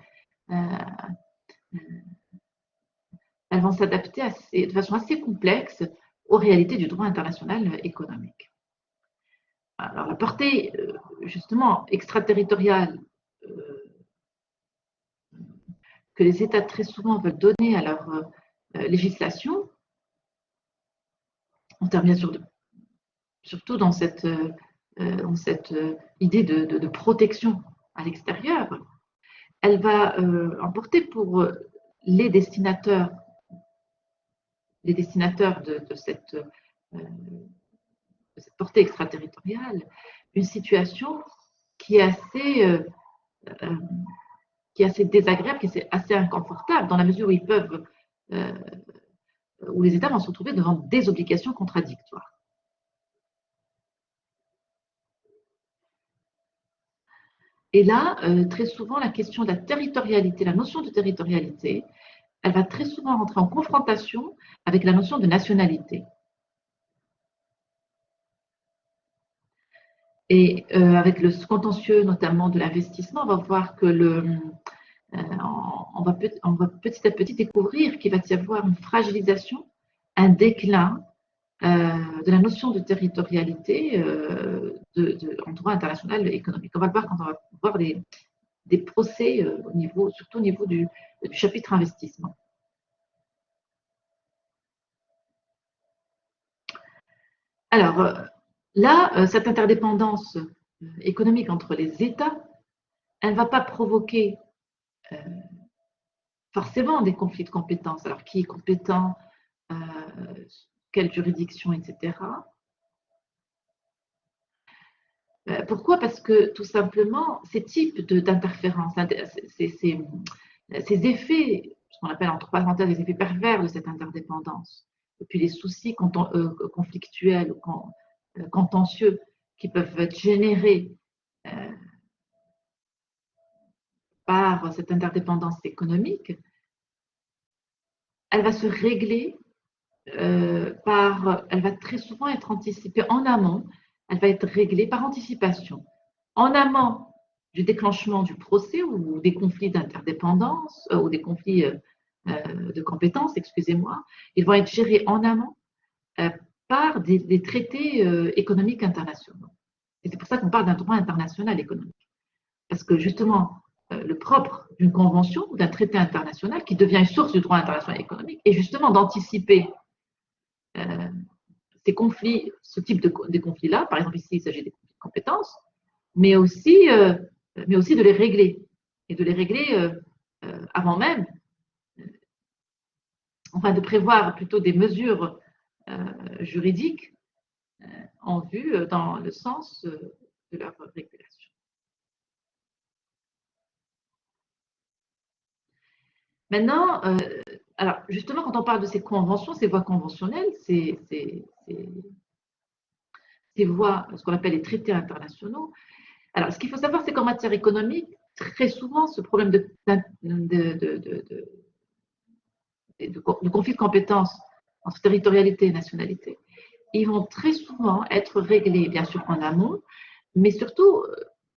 vont s'adapter de façon assez complexe aux réalités du droit international économique. Alors la portée justement extraterritoriale que les États très souvent veulent donner à leur législation, en termes bien sûr surtout dans cette idée de protection à l'extérieur, elle va emporter pour les destinataires de cette portée extraterritoriale une situation qui est assez désagréable, qui est assez inconfortable, dans la mesure où où les États vont se retrouver devant des obligations contradictoires. Et là, très souvent, la question de la territorialité, la notion de territorialité, elle va très souvent rentrer en confrontation avec la notion de nationalité. Et avec le contentieux notamment de l'investissement, on va voir que on va petit à petit découvrir qu'il va y avoir une fragilisation, un déclin de la notion de territorialité en droit international économique. On va le voir quand on va voir des procès surtout au niveau du chapitre investissement. Alors là, cette interdépendance économique entre les États, elle ne va pas provoquer forcément des conflits de compétences. Alors, qui est compétent, quelle juridiction, etc. Pourquoi? Parce que tout simplement, ces types d'interférences, ces effets, ce qu'on appelle entre parenthèses les effets pervers de cette interdépendance, et puis les soucis conflictuels ou contentieux qui peuvent être générés par cette interdépendance économique, elle va se régler elle va très souvent être anticipée en amont, elle va être réglée par anticipation. En amont du déclenchement du procès ou des conflits d'interdépendance ou des conflits de compétences, excusez-moi, ils vont être gérés en amont par des traités économiques internationaux. Et c'est pour ça qu'on parle d'un droit international économique. Parce que justement, le propre d'une convention ou d'un traité international qui devient une source du droit international économique est justement d'anticiper ces conflits, ce type de conflits-là. Par exemple, ici, il s'agit des conflits de compétences, mais aussi de les régler. Et de les régler avant même, enfin de prévoir plutôt des mesures juridiques en vue dans le sens de leur régulation. Maintenant, alors justement, quand on parle de ces conventions, ces voies conventionnelles, ces voies, ce qu'on appelle les traités internationaux, alors ce qu'il faut savoir, c'est qu'en matière économique, très souvent, ce problème de conflit de compétences entre territorialité et nationalité, ils vont très souvent être réglés, bien sûr, en amont, mais surtout,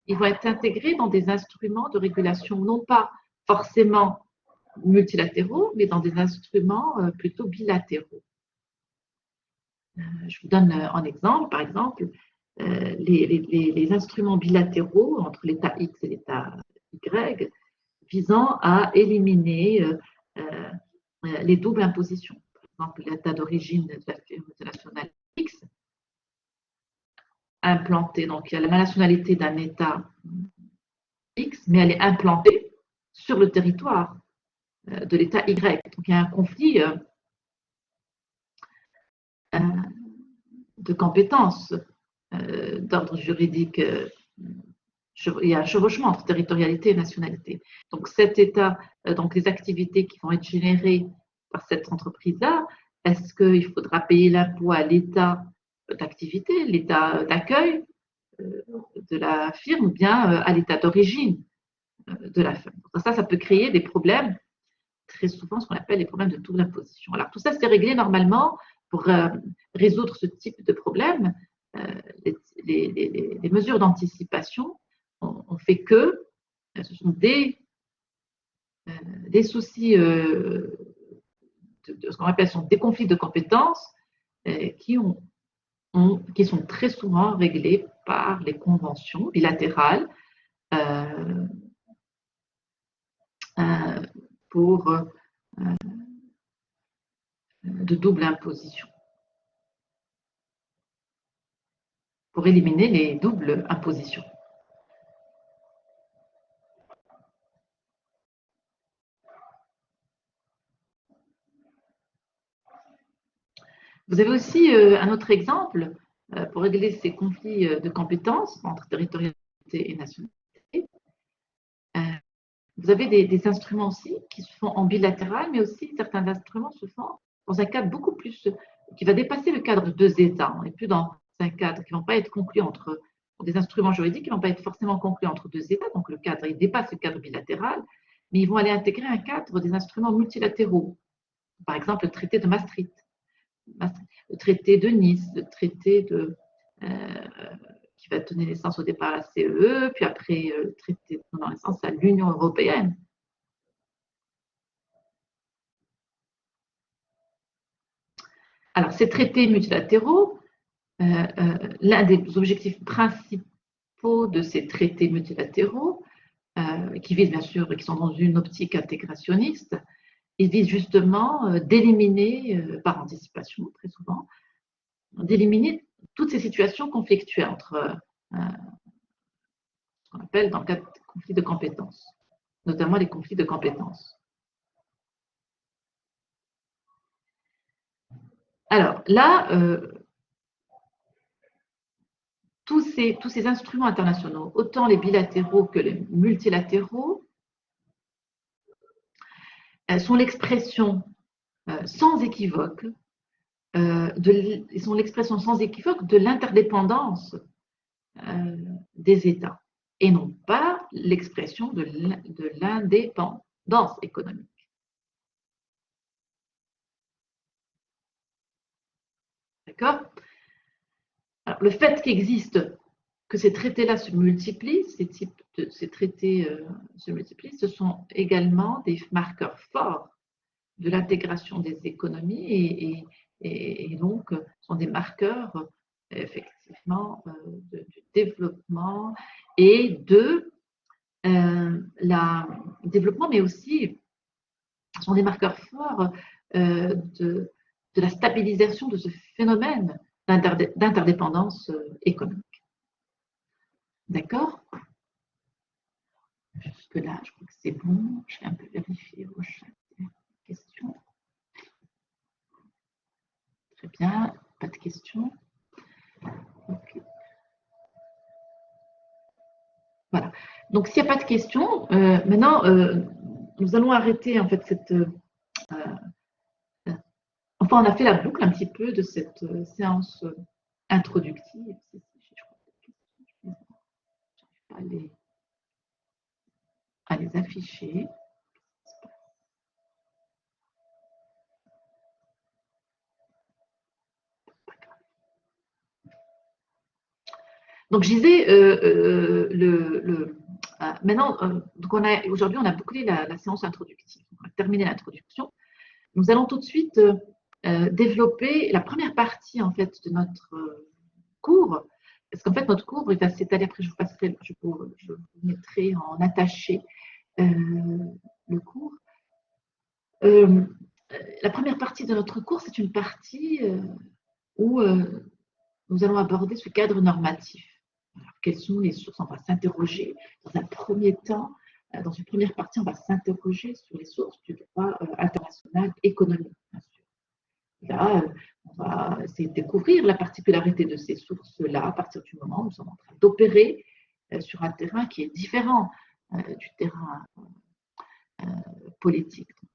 ils vont être intégrés dans des instruments de régulation, non pas forcément multilatéraux, mais dans des instruments plutôt bilatéraux. Je vous donne un exemple, par exemple, les instruments bilatéraux entre l'État X et l'État Y visant à éliminer les doubles impositions. Par exemple, l'État d'origine de la firme multinationale X implantée, donc il y a la nationalité d'un État X, mais elle est implantée sur le territoire de l'État Y. Donc il y a un conflit de compétences d'ordre juridique. Il y a un chevauchement entre territorialité et nationalité. Donc cet État, donc les activités qui vont être générées par cette entreprise-là, est-ce qu'il faudra payer l'impôt à l'État d'activité, l'État d'accueil de la firme, ou bien à l'État d'origine de la firme? Ça peut créer des problèmes, très souvent ce qu'on appelle les problèmes de double imposition. Alors tout ça, c'est réglé normalement pour résoudre ce type de problème. les mesures d'anticipation ont fait que ce sont des soucis, ce qu'on appelle des conflits de compétences qui sont très souvent réglés par les conventions bilatérales pour de double imposition, pour éliminer les doubles impositions. Vous avez aussi un autre exemple pour régler ces conflits de compétences entre territorialité et nationalité. Vous avez des instruments aussi qui se font en bilatéral, mais aussi certains instruments se font dans un cadre beaucoup plus, qui va dépasser le cadre de deux États. On n'est plus dans un cadre qui ne va pas être conclu entre des instruments juridiques qui ne vont pas être forcément conclus entre deux États. Donc le cadre, il dépasse le cadre bilatéral, mais ils vont aller intégrer un cadre des instruments multilatéraux. Par exemple, le traité de Maastricht, le traité de Nice, le traité qui va donner naissance au départ à la CEE, puis après le traité donnant naissance à l'Union européenne. Alors, ces traités multilatéraux, l'un des objectifs principaux de ces traités multilatéraux, qui visent bien sûr, qui sont dans une optique intégrationniste, ils visent justement d'éliminer, par anticipation très souvent, d'éliminer toutes ces situations conflictuelles entre ce qu'on appelle dans le cadre de conflits de compétences, notamment les conflits de compétences. Alors là, tous ces instruments internationaux, autant les bilatéraux que les multilatéraux, sont l'expression sans équivoque de l'interdépendance des États et non pas l'expression de l'indépendance économique. D'accord? Alors, le fait que ces traités-là se multiplient, ces traités se multiplient, ce sont également des marqueurs forts de l'intégration des économies et donc sont des marqueurs effectivement du développement et développement, mais aussi sont des marqueurs forts de la stabilisation de ce phénomène d'interdépendance économique. D'accord? Jusque-là, je crois que c'est bon. Je vais un peu vérifier vos questions. Très bien, pas de questions. Okay. Voilà. Donc, s'il n'y a pas de questions, maintenant, nous allons arrêter en fait cette. Enfin, on a fait la boucle un petit peu de cette séance introductive. Je n'arrive pas à les afficher. Donc, je disais, maintenant, aujourd'hui, on a bouclé la séance introductive. On a terminé l'introduction. Nous allons tout de suite développer la première partie en fait de notre cours, parce qu'en fait notre cours il va s'étaler. Après, je vous mettrai en attaché le cours. La première partie de notre cours, c'est une partie où nous allons aborder ce cadre normatif. Alors, quelles sont les sources? On va s'interroger dans un premier temps. Dans une première partie, on va s'interroger sur les sources du droit international économique, bien sûr. Là, on va essayer de découvrir la particularité de ces sources-là à partir du moment où nous sommes en train d'opérer sur un terrain qui est différent du terrain politique. Donc,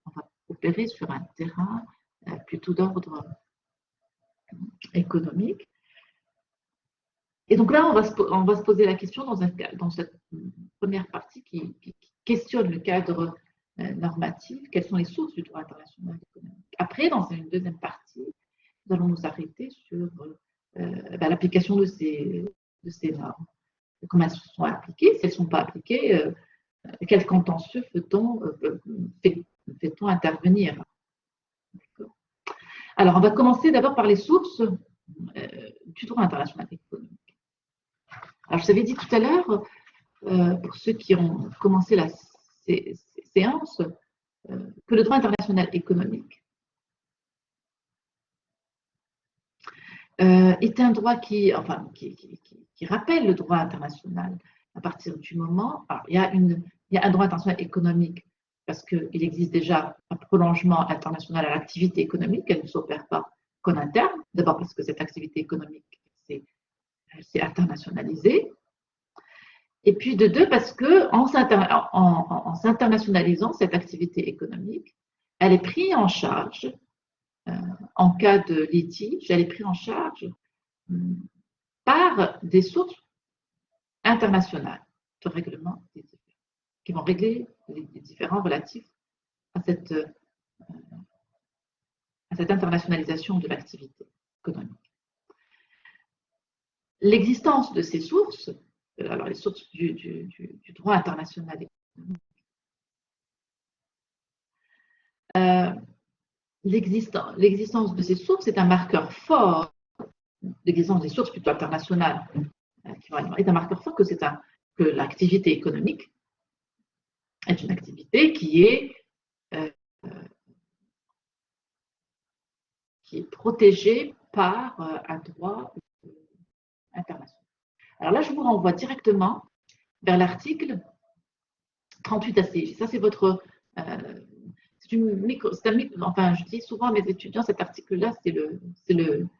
on va opérer sur un terrain plutôt d'ordre économique. Et donc là, on va se poser la question dans cette première partie qui questionne le cadre normatif, quelles sont les sources du droit international économique. Après, dans une deuxième partie, nous allons nous arrêter sur l'application de ces normes. Comment elles sont appliquées? Si elles ne sont pas appliquées, quel contentieux fait-on intervenir? Alors, on va commencer d'abord par les sources du droit international économique. Alors, je vous avais dit tout à l'heure, pour ceux qui ont commencé la séance, que le droit international économique est un droit qui rappelle le droit international à partir du moment… Alors, il y a un droit international économique parce qu'il existe déjà un prolongement international à l'activité économique, elle ne s'opère pas qu'en interne, d'abord parce que cette activité économique s'est internationalisée, et puis de deux, parce qu'en s'internationalisant, cette activité économique, elle est prise en charge, en cas de litige, elle est prise en charge par des sources internationales de règlement des différends, qui vont régler les différends relatifs à cette internationalisation de l'activité économique. L'existence de ces sources, alors les sources du droit international économique, l'existence de ces sources est un marqueur fort, l'existence des sources plutôt internationales, est un marqueur fort que l'activité économique est une activité qui est protégée par un droit international. Alors là, je vous renvoie directement vers l'article 38 ACJ. Ça, c'est votre… enfin, je dis souvent à mes étudiants, cet article-là, c'est le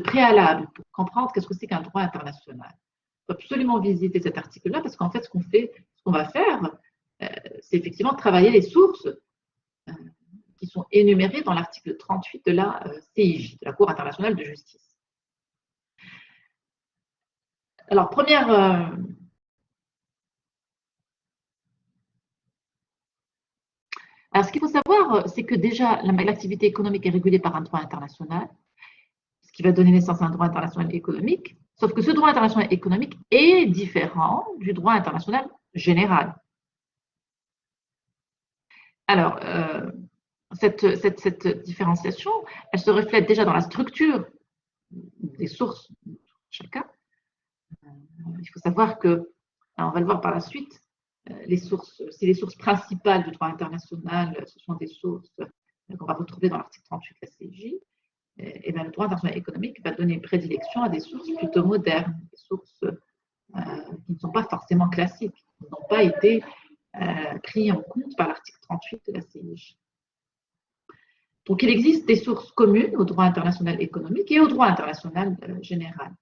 préalable pour comprendre qu'est-ce que c'est qu'un droit international. Il faut absolument visiter cet article-là parce qu'en fait, ce qu'on va faire, c'est effectivement travailler les sources qui sont énumérées dans l'article 38 de la CIJ, de la Cour internationale de justice. Alors, alors, ce qu'il faut savoir, c'est que déjà, l'activité économique est régulée par un droit international, ce qui va donner naissance à un droit international économique, sauf que ce droit international économique est différent du droit international général. Alors, cette différenciation, elle se reflète déjà dans la structure des sources de chacun. Il faut savoir que, on va le voir par la suite, les sources principales du droit international, ce sont des sources qu'on va retrouver dans l'article 38 de la CIJ. Et bien, le droit international économique va donner prédilection à des sources plutôt modernes, des sources qui ne sont pas forcément classiques, qui n'ont pas été pris en compte par l'article 38 de la CIJ. Donc, il existe des sources communes au droit international économique et au droit international général.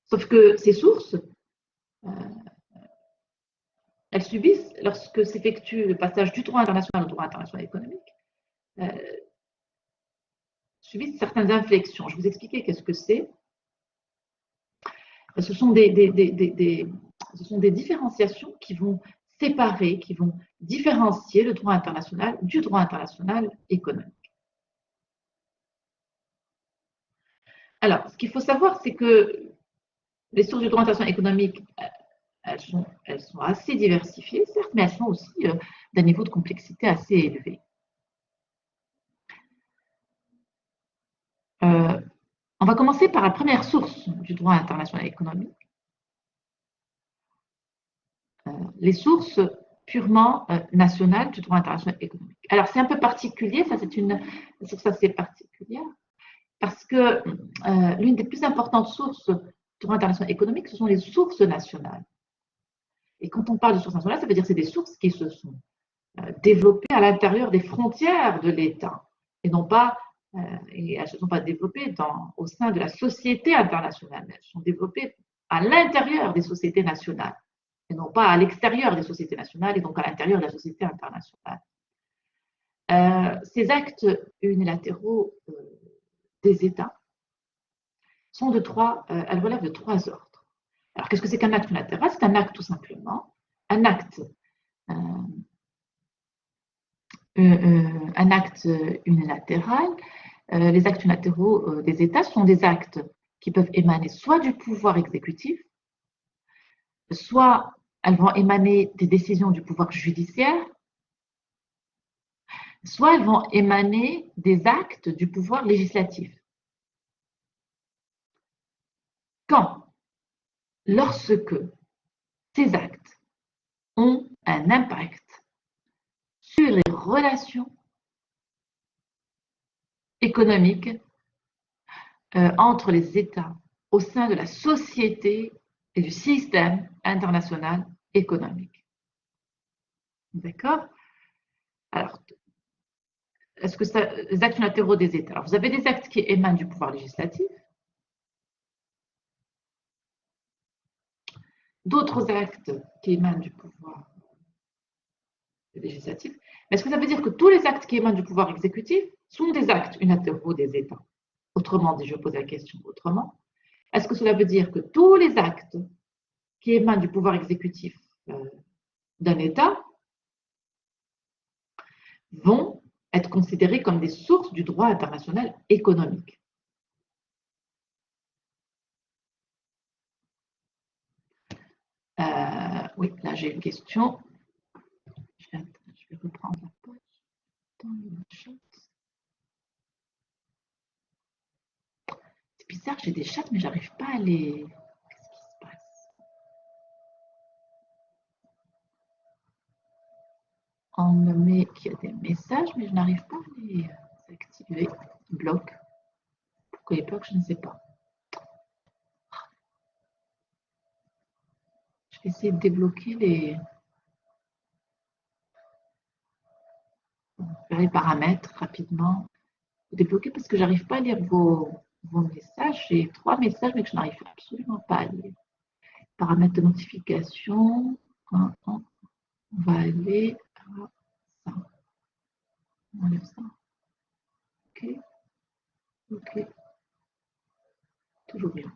Sauf que ces sources, elles subissent, lorsque s'effectue le passage du droit international au droit international économique, subissent certaines inflexions. Je vais vous expliquer qu'est-ce que c'est. Ce sont des différenciations qui vont séparer, qui vont différencier le droit international du droit international économique. Alors, ce qu'il faut savoir, c'est que les sources du droit international économique, elles sont assez diversifiées, certes, mais elles sont aussi d'un niveau de complexité assez élevé. On va commencer par la première source du droit international économique, les sources purement nationales du droit international économique. Alors, c'est un peu particulier, ça c'est une source assez particulière, parce que l'une des plus importantes sources du droit international économique, ce sont les sources nationales. Et quand on parle de sources nationales, ça veut dire que c'est des sources qui se sont développées à l'intérieur des frontières de l'État, et non pas, et elles ne se sont pas développées au sein de la société internationale, mais elles sont développées à l'intérieur des sociétés nationales, et non pas à l'extérieur des sociétés nationales, et donc à l'intérieur de la société internationale. Ces actes unilatéraux des États sont elles relèvent de trois ordres. Alors, qu'est-ce que c'est qu'un acte unilatéral? C'est un acte tout simplement, un acte unilatéral les actes unilatéraux des États sont des actes qui peuvent émaner soit du pouvoir exécutif, soit elles vont émaner des décisions du pouvoir judiciaire, soit elles vont émaner des actes du pouvoir législatif. Lorsque ces actes ont un impact sur les relations économiques entre les États au sein de la société et du système international économique. D'accord? Alors, est-ce que ça, les actes unilatéraux des États? Alors, vous avez des actes qui émanent du pouvoir législatif, d'autres actes qui émanent du pouvoir législatif. Mais est-ce que ça veut dire que tous les actes qui émanent du pouvoir exécutif sont des actes unilatéraux des États? Autrement dit, je vais poser la question autrement. Est-ce que cela veut dire que tous les actes qui émanent du pouvoir exécutif d'un État vont être considérés comme des sources du droit international économique? Oui, là j'ai une question. Je vais reprendre la page dans le chat. C'est bizarre, j'ai des chats, mais j'arrive pas à les... Qu'est-ce qui se passe? On me met qu'il y a des messages, mais je n'arrive pas à les activer. Bloc. Pourquoi ils bloquent, je ne sais pas. Je vais essayer de débloquer les paramètres rapidement. Débloquer parce que j'arrive pas à lire vos messages. J'ai 3 messages, mais que je n'arrive absolument pas à lire. Paramètres de notification. On va aller à ça. On enlève ça. OK. OK. Toujours bien.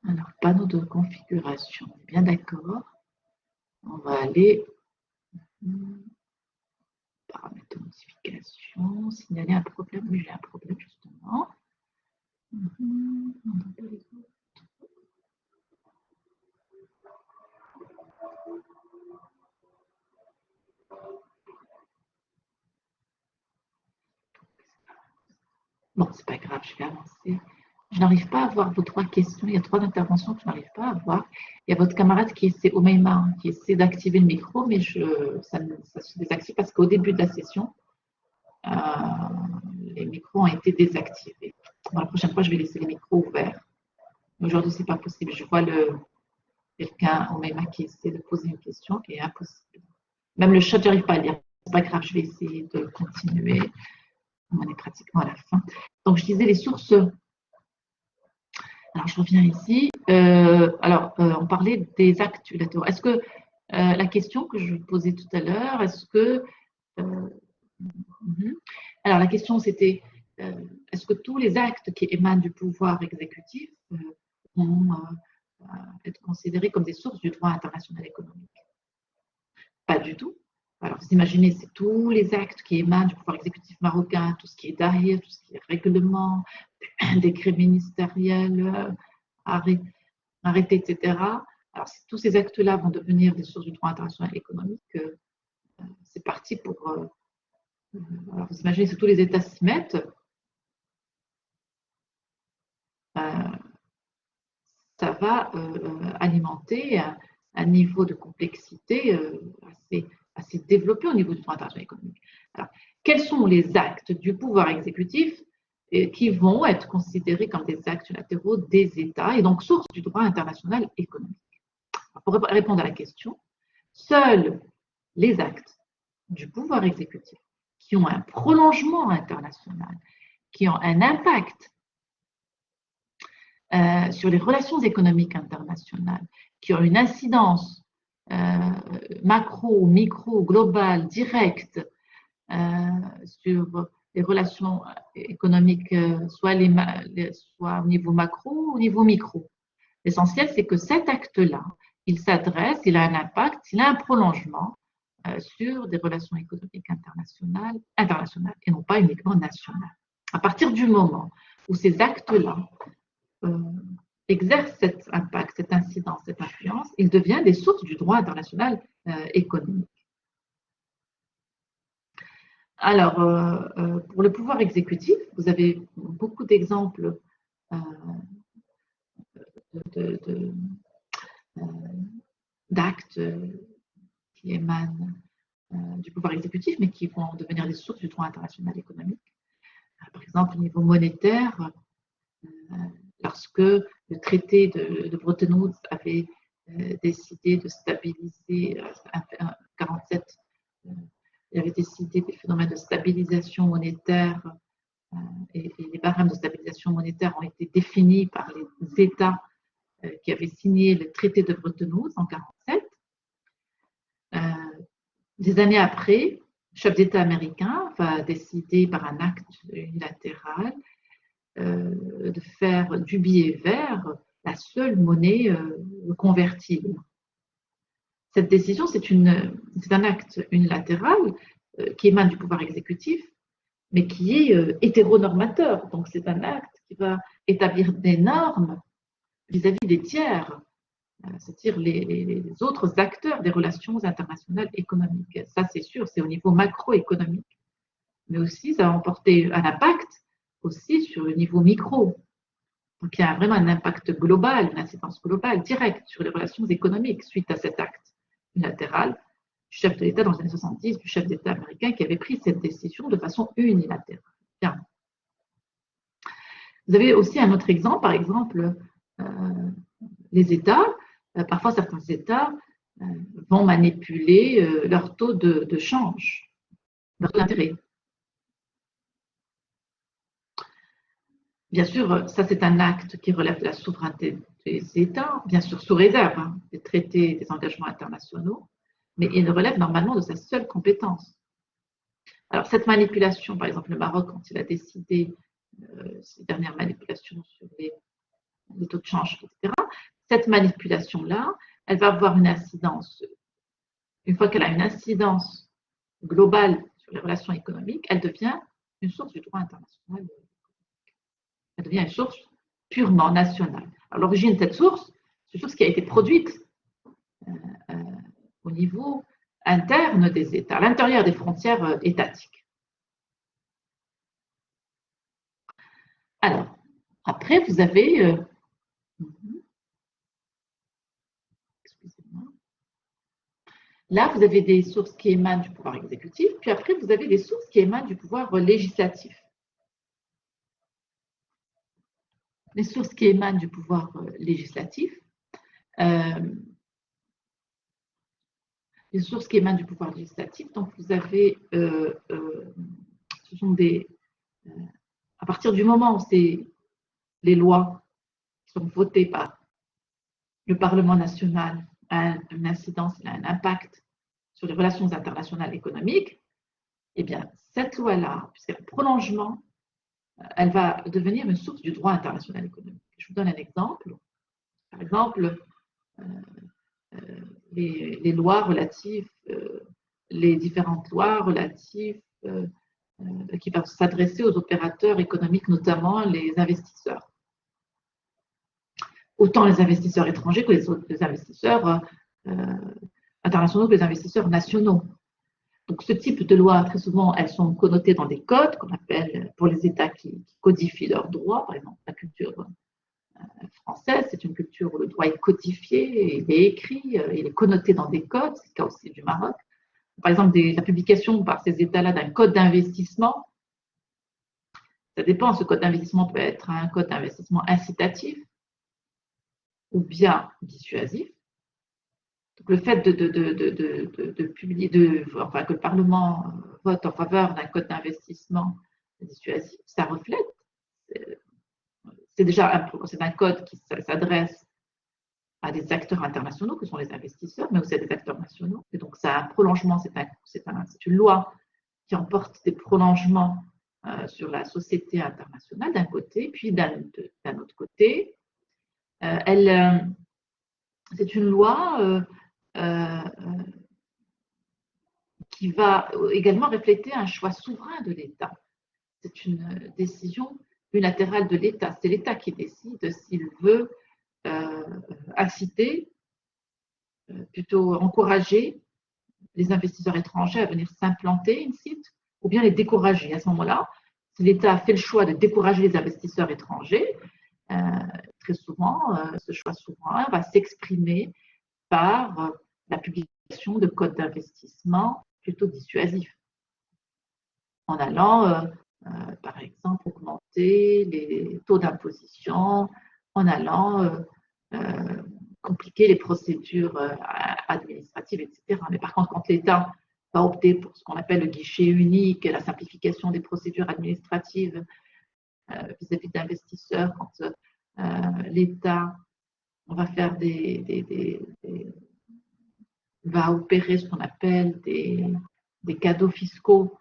Alors, panneau de configuration. On est bien d'accord. On va aller paramètres de notification. Signaler un problème. Oui, j'ai un problème justement. Bon, c'est pas grave, je vais avancer. Je n'arrive pas à voir vos 3 questions. Il y a 3 interventions que je n'arrive pas à voir. Il y a votre camarade qui essaie, Omeima, qui essaie d'activer le micro, mais ça se désactive parce qu'au début de la session, les micros ont été désactivés. Bon, la prochaine fois, je vais laisser les micros ouverts. Aujourd'hui, ce n'est pas possible. Je vois quelqu'un, Omeima, qui essaie de poser une question et impossible. Même le chat, je n'arrive pas à lire. Ce n'est pas grave, je vais essayer de continuer. On est pratiquement à la fin. Donc, je disais les sources. Alors, je reviens ici. On parlait des actes unilatéraux. Est-ce que la question que je posais tout à l'heure, est-ce que... Alors, la question, c'était est-ce que tous les actes qui émanent du pouvoir exécutif vont être considérés comme des sources du droit international économique? Pas du tout. Alors, vous imaginez, c'est tous les actes qui émanent du pouvoir exécutif marocain, tout ce qui est derrière, tout ce qui est règlement, décret ministériel, arrêté, etc. Alors, si tous ces actes-là vont devenir des sources du droit international économique, c'est parti pour... alors, vous imaginez, si tous les États s'y mettent, ça va alimenter un niveau de complexité assez développé au niveau du droit international économique. Alors, quels sont les actes du pouvoir exécutif qui vont être considérés comme des actes unilatéraux des États et donc source du droit international économique? Alors, pour répondre à la question, seuls les actes du pouvoir exécutif qui ont un prolongement international, qui ont un impact sur les relations économiques internationales, qui ont une incidence macro, micro, globale, directe sur les relations économiques, soit au niveau macro ou au niveau micro. L'essentiel, c'est que cet acte-là il s'adresse, il a un impact, il a un prolongement sur des relations économiques internationales et non pas uniquement nationales. À partir du moment où ces actes-là exercent cet impact, cette incidence, cette influence, ils deviennent des sources du droit international économique. Alors, pour le pouvoir exécutif, vous avez beaucoup d'exemples d'actes qui émanent du pouvoir exécutif, mais qui vont devenir des sources du droit international économique. Par exemple, au niveau monétaire, lorsque le traité de Bretton Woods avait décidé de stabiliser, 47, il avait décidé des phénomènes de stabilisation monétaire et les barèmes de stabilisation monétaire ont été définis par les États qui avaient signé le traité de Bretton Woods en 1947. Des années après, le chef d'État américain va décider par un acte unilatéral de faire du billet vert la seule monnaie convertible. Cette décision, c'est un acte unilatéral qui émane du pouvoir exécutif, mais qui est hétéronormateur. Donc, c'est un acte qui va établir des normes vis-à-vis des tiers, c'est-à-dire les autres acteurs des relations internationales économiques. Ça, c'est sûr, c'est au niveau macroéconomique. Mais aussi, ça va emporter un impact aussi sur le niveau micro. Donc, il y a vraiment un impact global, une incidence globale, directe sur les relations économiques suite à cet acte unilatéral du chef de l'État dans les années 70, du chef d'État américain qui avait pris cette décision de façon unilatérale. Bien. Vous avez aussi un autre exemple, par exemple, les États. Parfois, certains États vont manipuler leur taux de change, leur taux d'intérêt. Bien sûr, ça c'est un acte qui relève de la souveraineté des États, bien sûr sous réserve des traités, des engagements internationaux, mais il relève normalement de sa seule compétence. Alors cette manipulation, par exemple le Maroc, quand il a décidé ces dernières manipulations sur les taux de change, etc., cette manipulation-là, elle va avoir une incidence, une fois qu'elle a une incidence globale sur les relations économiques, elle devient une source du droit international. Elle devient une source purement nationale. À l'origine de cette source, c'est une source qui a été produite au niveau interne des États, à l'intérieur des frontières étatiques. Alors, après, vous avez... excusez-moi. Là, vous avez des sources qui émanent du pouvoir exécutif, puis après, vous avez des sources qui émanent du pouvoir législatif. Les sources qui émanent du pouvoir législatif, les sources qui émanent du pouvoir législatif, donc vous avez, ce sont des, à partir du moment où c'est les lois qui sont votées par le Parlement national a une incidence, un impact sur les relations internationales économiques, eh bien, cette loi-là, puisqu'elle est un prolongement, elle va devenir une source du droit international économique. Je vous donne un exemple. Par exemple, les lois relatives, les différentes lois relatives qui peuvent s'adresser aux opérateurs économiques, notamment les investisseurs. Autant les investisseurs étrangers que les investisseurs internationaux que les investisseurs nationaux. Donc, ce type de lois, très souvent, elles sont connotées dans des codes qu'on appelle, pour les États qui codifient leurs droits, par exemple, la culture française, c'est une culture où le droit est codifié, il est écrit, il est connoté dans des codes, c'est le cas aussi du Maroc. Par exemple, la publication par ces États-là d'un code d'investissement, ça dépend, ce code d'investissement peut être un code d'investissement incitatif ou bien dissuasif. Donc, le fait de publier, enfin, que le Parlement vote en faveur d'un code d'investissement dissuasif, ça reflète, c'est déjà un code qui s'adresse à des acteurs internationaux que sont les investisseurs, mais aussi à des acteurs nationaux. Et donc, ça a un prolongement, c'est une loi qui emporte des prolongements sur la société internationale d'un côté, puis d'un autre côté. c'est une loi qui va également refléter un choix souverain de l'État. C'est une décision unilatérale de l'État. C'est l'État qui décide s'il veut inciter, plutôt encourager les investisseurs étrangers à venir s'implanter in situ ou bien les décourager. À ce moment-là, si l'État a fait le choix de décourager les investisseurs étrangers, très souvent, ce choix souverain va s'exprimer par la publication de codes d'investissement plutôt dissuasifs, en allant, par exemple, augmenter les taux d'imposition, en allant compliquer les procédures administratives, etc. Mais par contre, quand l'État va opter pour ce qu'on appelle le guichet unique et la simplification des procédures administratives vis-à-vis d'investisseurs, quand l'État va faire va opérer ce qu'on appelle des cadeaux fiscaux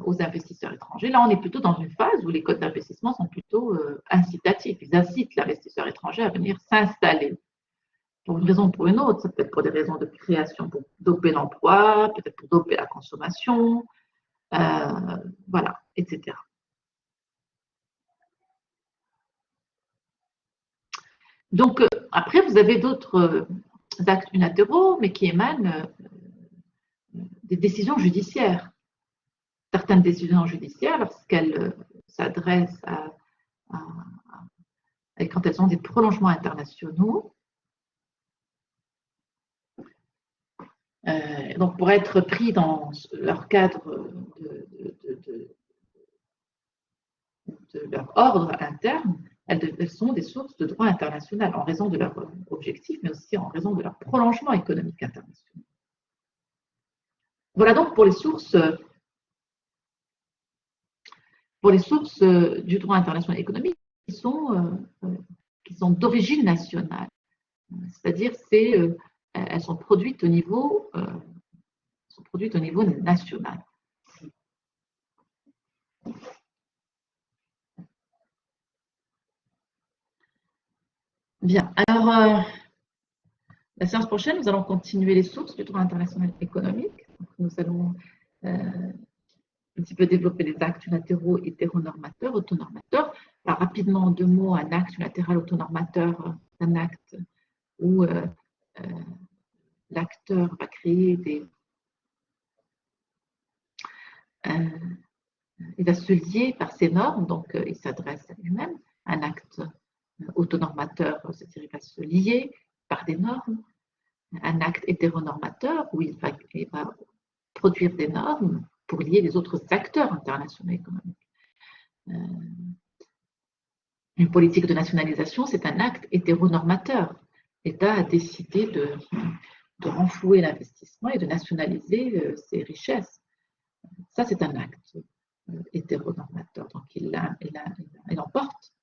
aux investisseurs étrangers. Là, on est plutôt dans une phase où les codes d'investissement sont plutôt incitatifs. Ils incitent l'investisseur étranger à venir s'installer. Pour une raison ou pour une autre, ça peut être pour des raisons de création, pour doper l'emploi, peut-être pour doper la consommation, voilà, etc. Donc, après, vous avez d'autres actes unilatéraux, mais qui émanent des décisions judiciaires. Certaines décisions judiciaires, lorsqu'elles s'adressent quand elles ont des prolongements internationaux, donc pour être pris dans leur cadre de leur ordre interne, elles sont des sources de droit international en raison de leur objectif, mais aussi en raison de leur prolongement économique international. Voilà donc pour les sources du droit international économique qui sont d'origine nationale, c'est-à-dire elles sont produites au niveau national. Bien, alors la séance prochaine, nous allons continuer les sources du droit international économique. Donc, nous allons un petit peu développer les actes unilatéraux hétéronormateurs, autonormateurs. Alors, rapidement, en 2 mots, un acte unilatéral autonormateur, un acte où l'acteur va créer il va se lier par ses normes, donc il s'adresse à lui-même. Un acte autonormateur, c'est-à-dire il va se lier par des normes. Un acte hétéronormateur où il va produire des normes pour lier les autres acteurs internationaux économiques. Une politique de nationalisation, c'est un acte hétéronormateur. L'État a décidé de renflouer l'investissement et de nationaliser ses richesses. Ça, c'est un acte hétéronormateur. Donc, il emporte,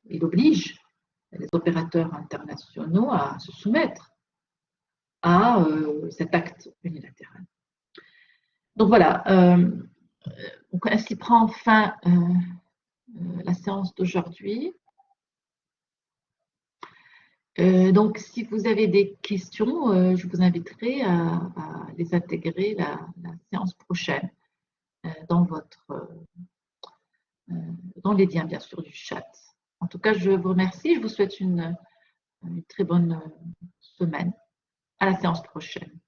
il oblige les opérateurs internationaux à se soumettre à cet acte unilatéral. Donc voilà, ainsi prend fin la séance d'aujourd'hui. Donc, si vous avez des questions, je vous inviterai à les intégrer la séance prochaine dans les liens, bien sûr, du chat. En tout cas, je vous remercie. Je vous souhaite une très bonne semaine. À la séance prochaine.